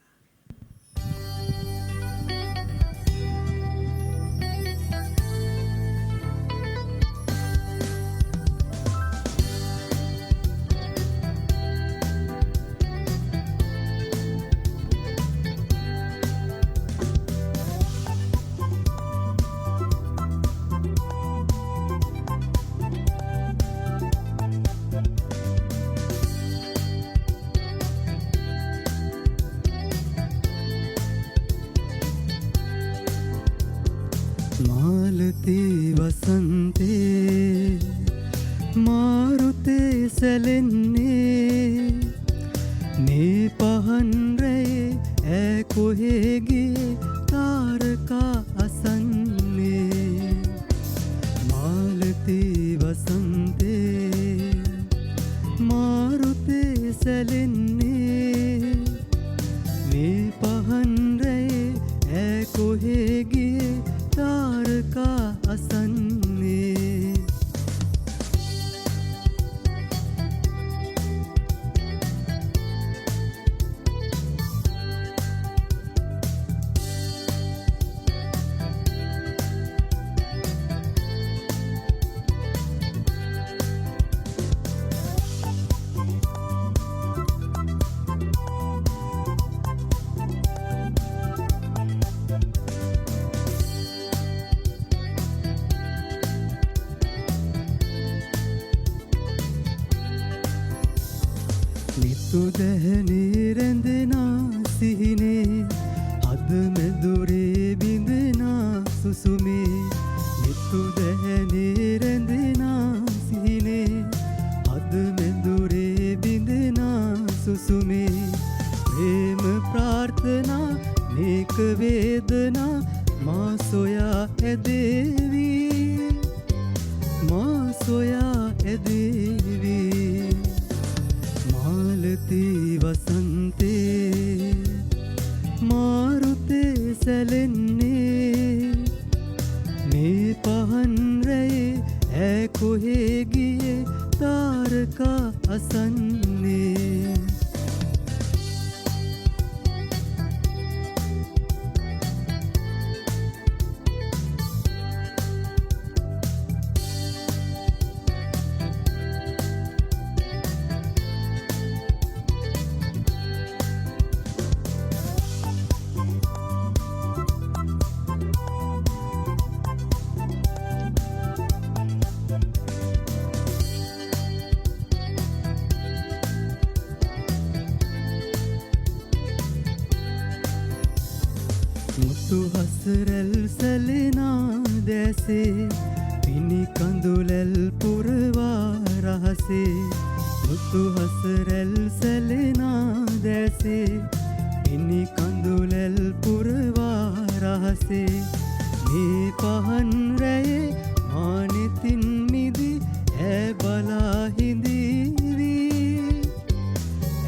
මාලතී වසන්තේ මාරුතේ සැලෙන්නේ මේ පහන් රැයේ ඈ කොහේ ගියේ තාරකා අසන්නේ මාලතී වසන්තේ මාරුතේ සැලෙන්නේ මේ පහන් රැයේ ඈ කොහේ ගියේ තාරකා අසන්නේ සුදැහැනේ රැඳෙනා සිහිනේ අද මෙදුරේ බිඳෙනා සුසුමේ සුදැහැනේ රැඳෙනා සිහිනේ අද මෙදුරේ බිඳෙනා සුසුමේ ප්‍රේම ප්‍රාර්ථනා මේක වේදනා මා සොයා ඇදේවි මා සොයා ඇදේවි මාලතී වසන්තේ මාරුතේ සැලෙන්නේ මේ පහන් රැයේ ඈ කොහේ ගියේ තාරකා අසන්නේ මුතු හසරැල් සැලෙනා දැසේ පිණි කඳුලැල් පුරවා රහසේ මුතු හසරැල් සැලෙනා දැසේ පිණි කඳුලැල් පුරවා රහසේ මේ පහන් රැයේ මානෙතින් මිදි ඈ බලා හිඳීවි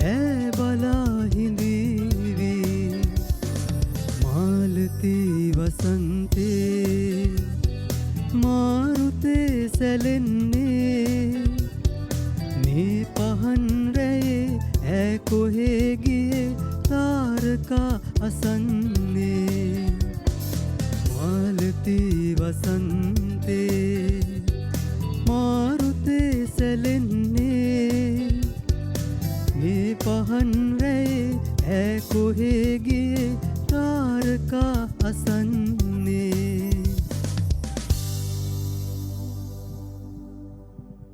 ඈ බලා හිඳීවි මාලතී වසන්තේ මාරුතේ සැලෙන්නේ මේ පහන් රැයේ ඈ කොහේ ගියේ තාරකා අසන්නේ මාලතී වසන්තේ මාරුතේ සැලෙන්නේ මේ පහන් රැයේ ඈ කොහේ ගියේ තාරකා අසන්නේ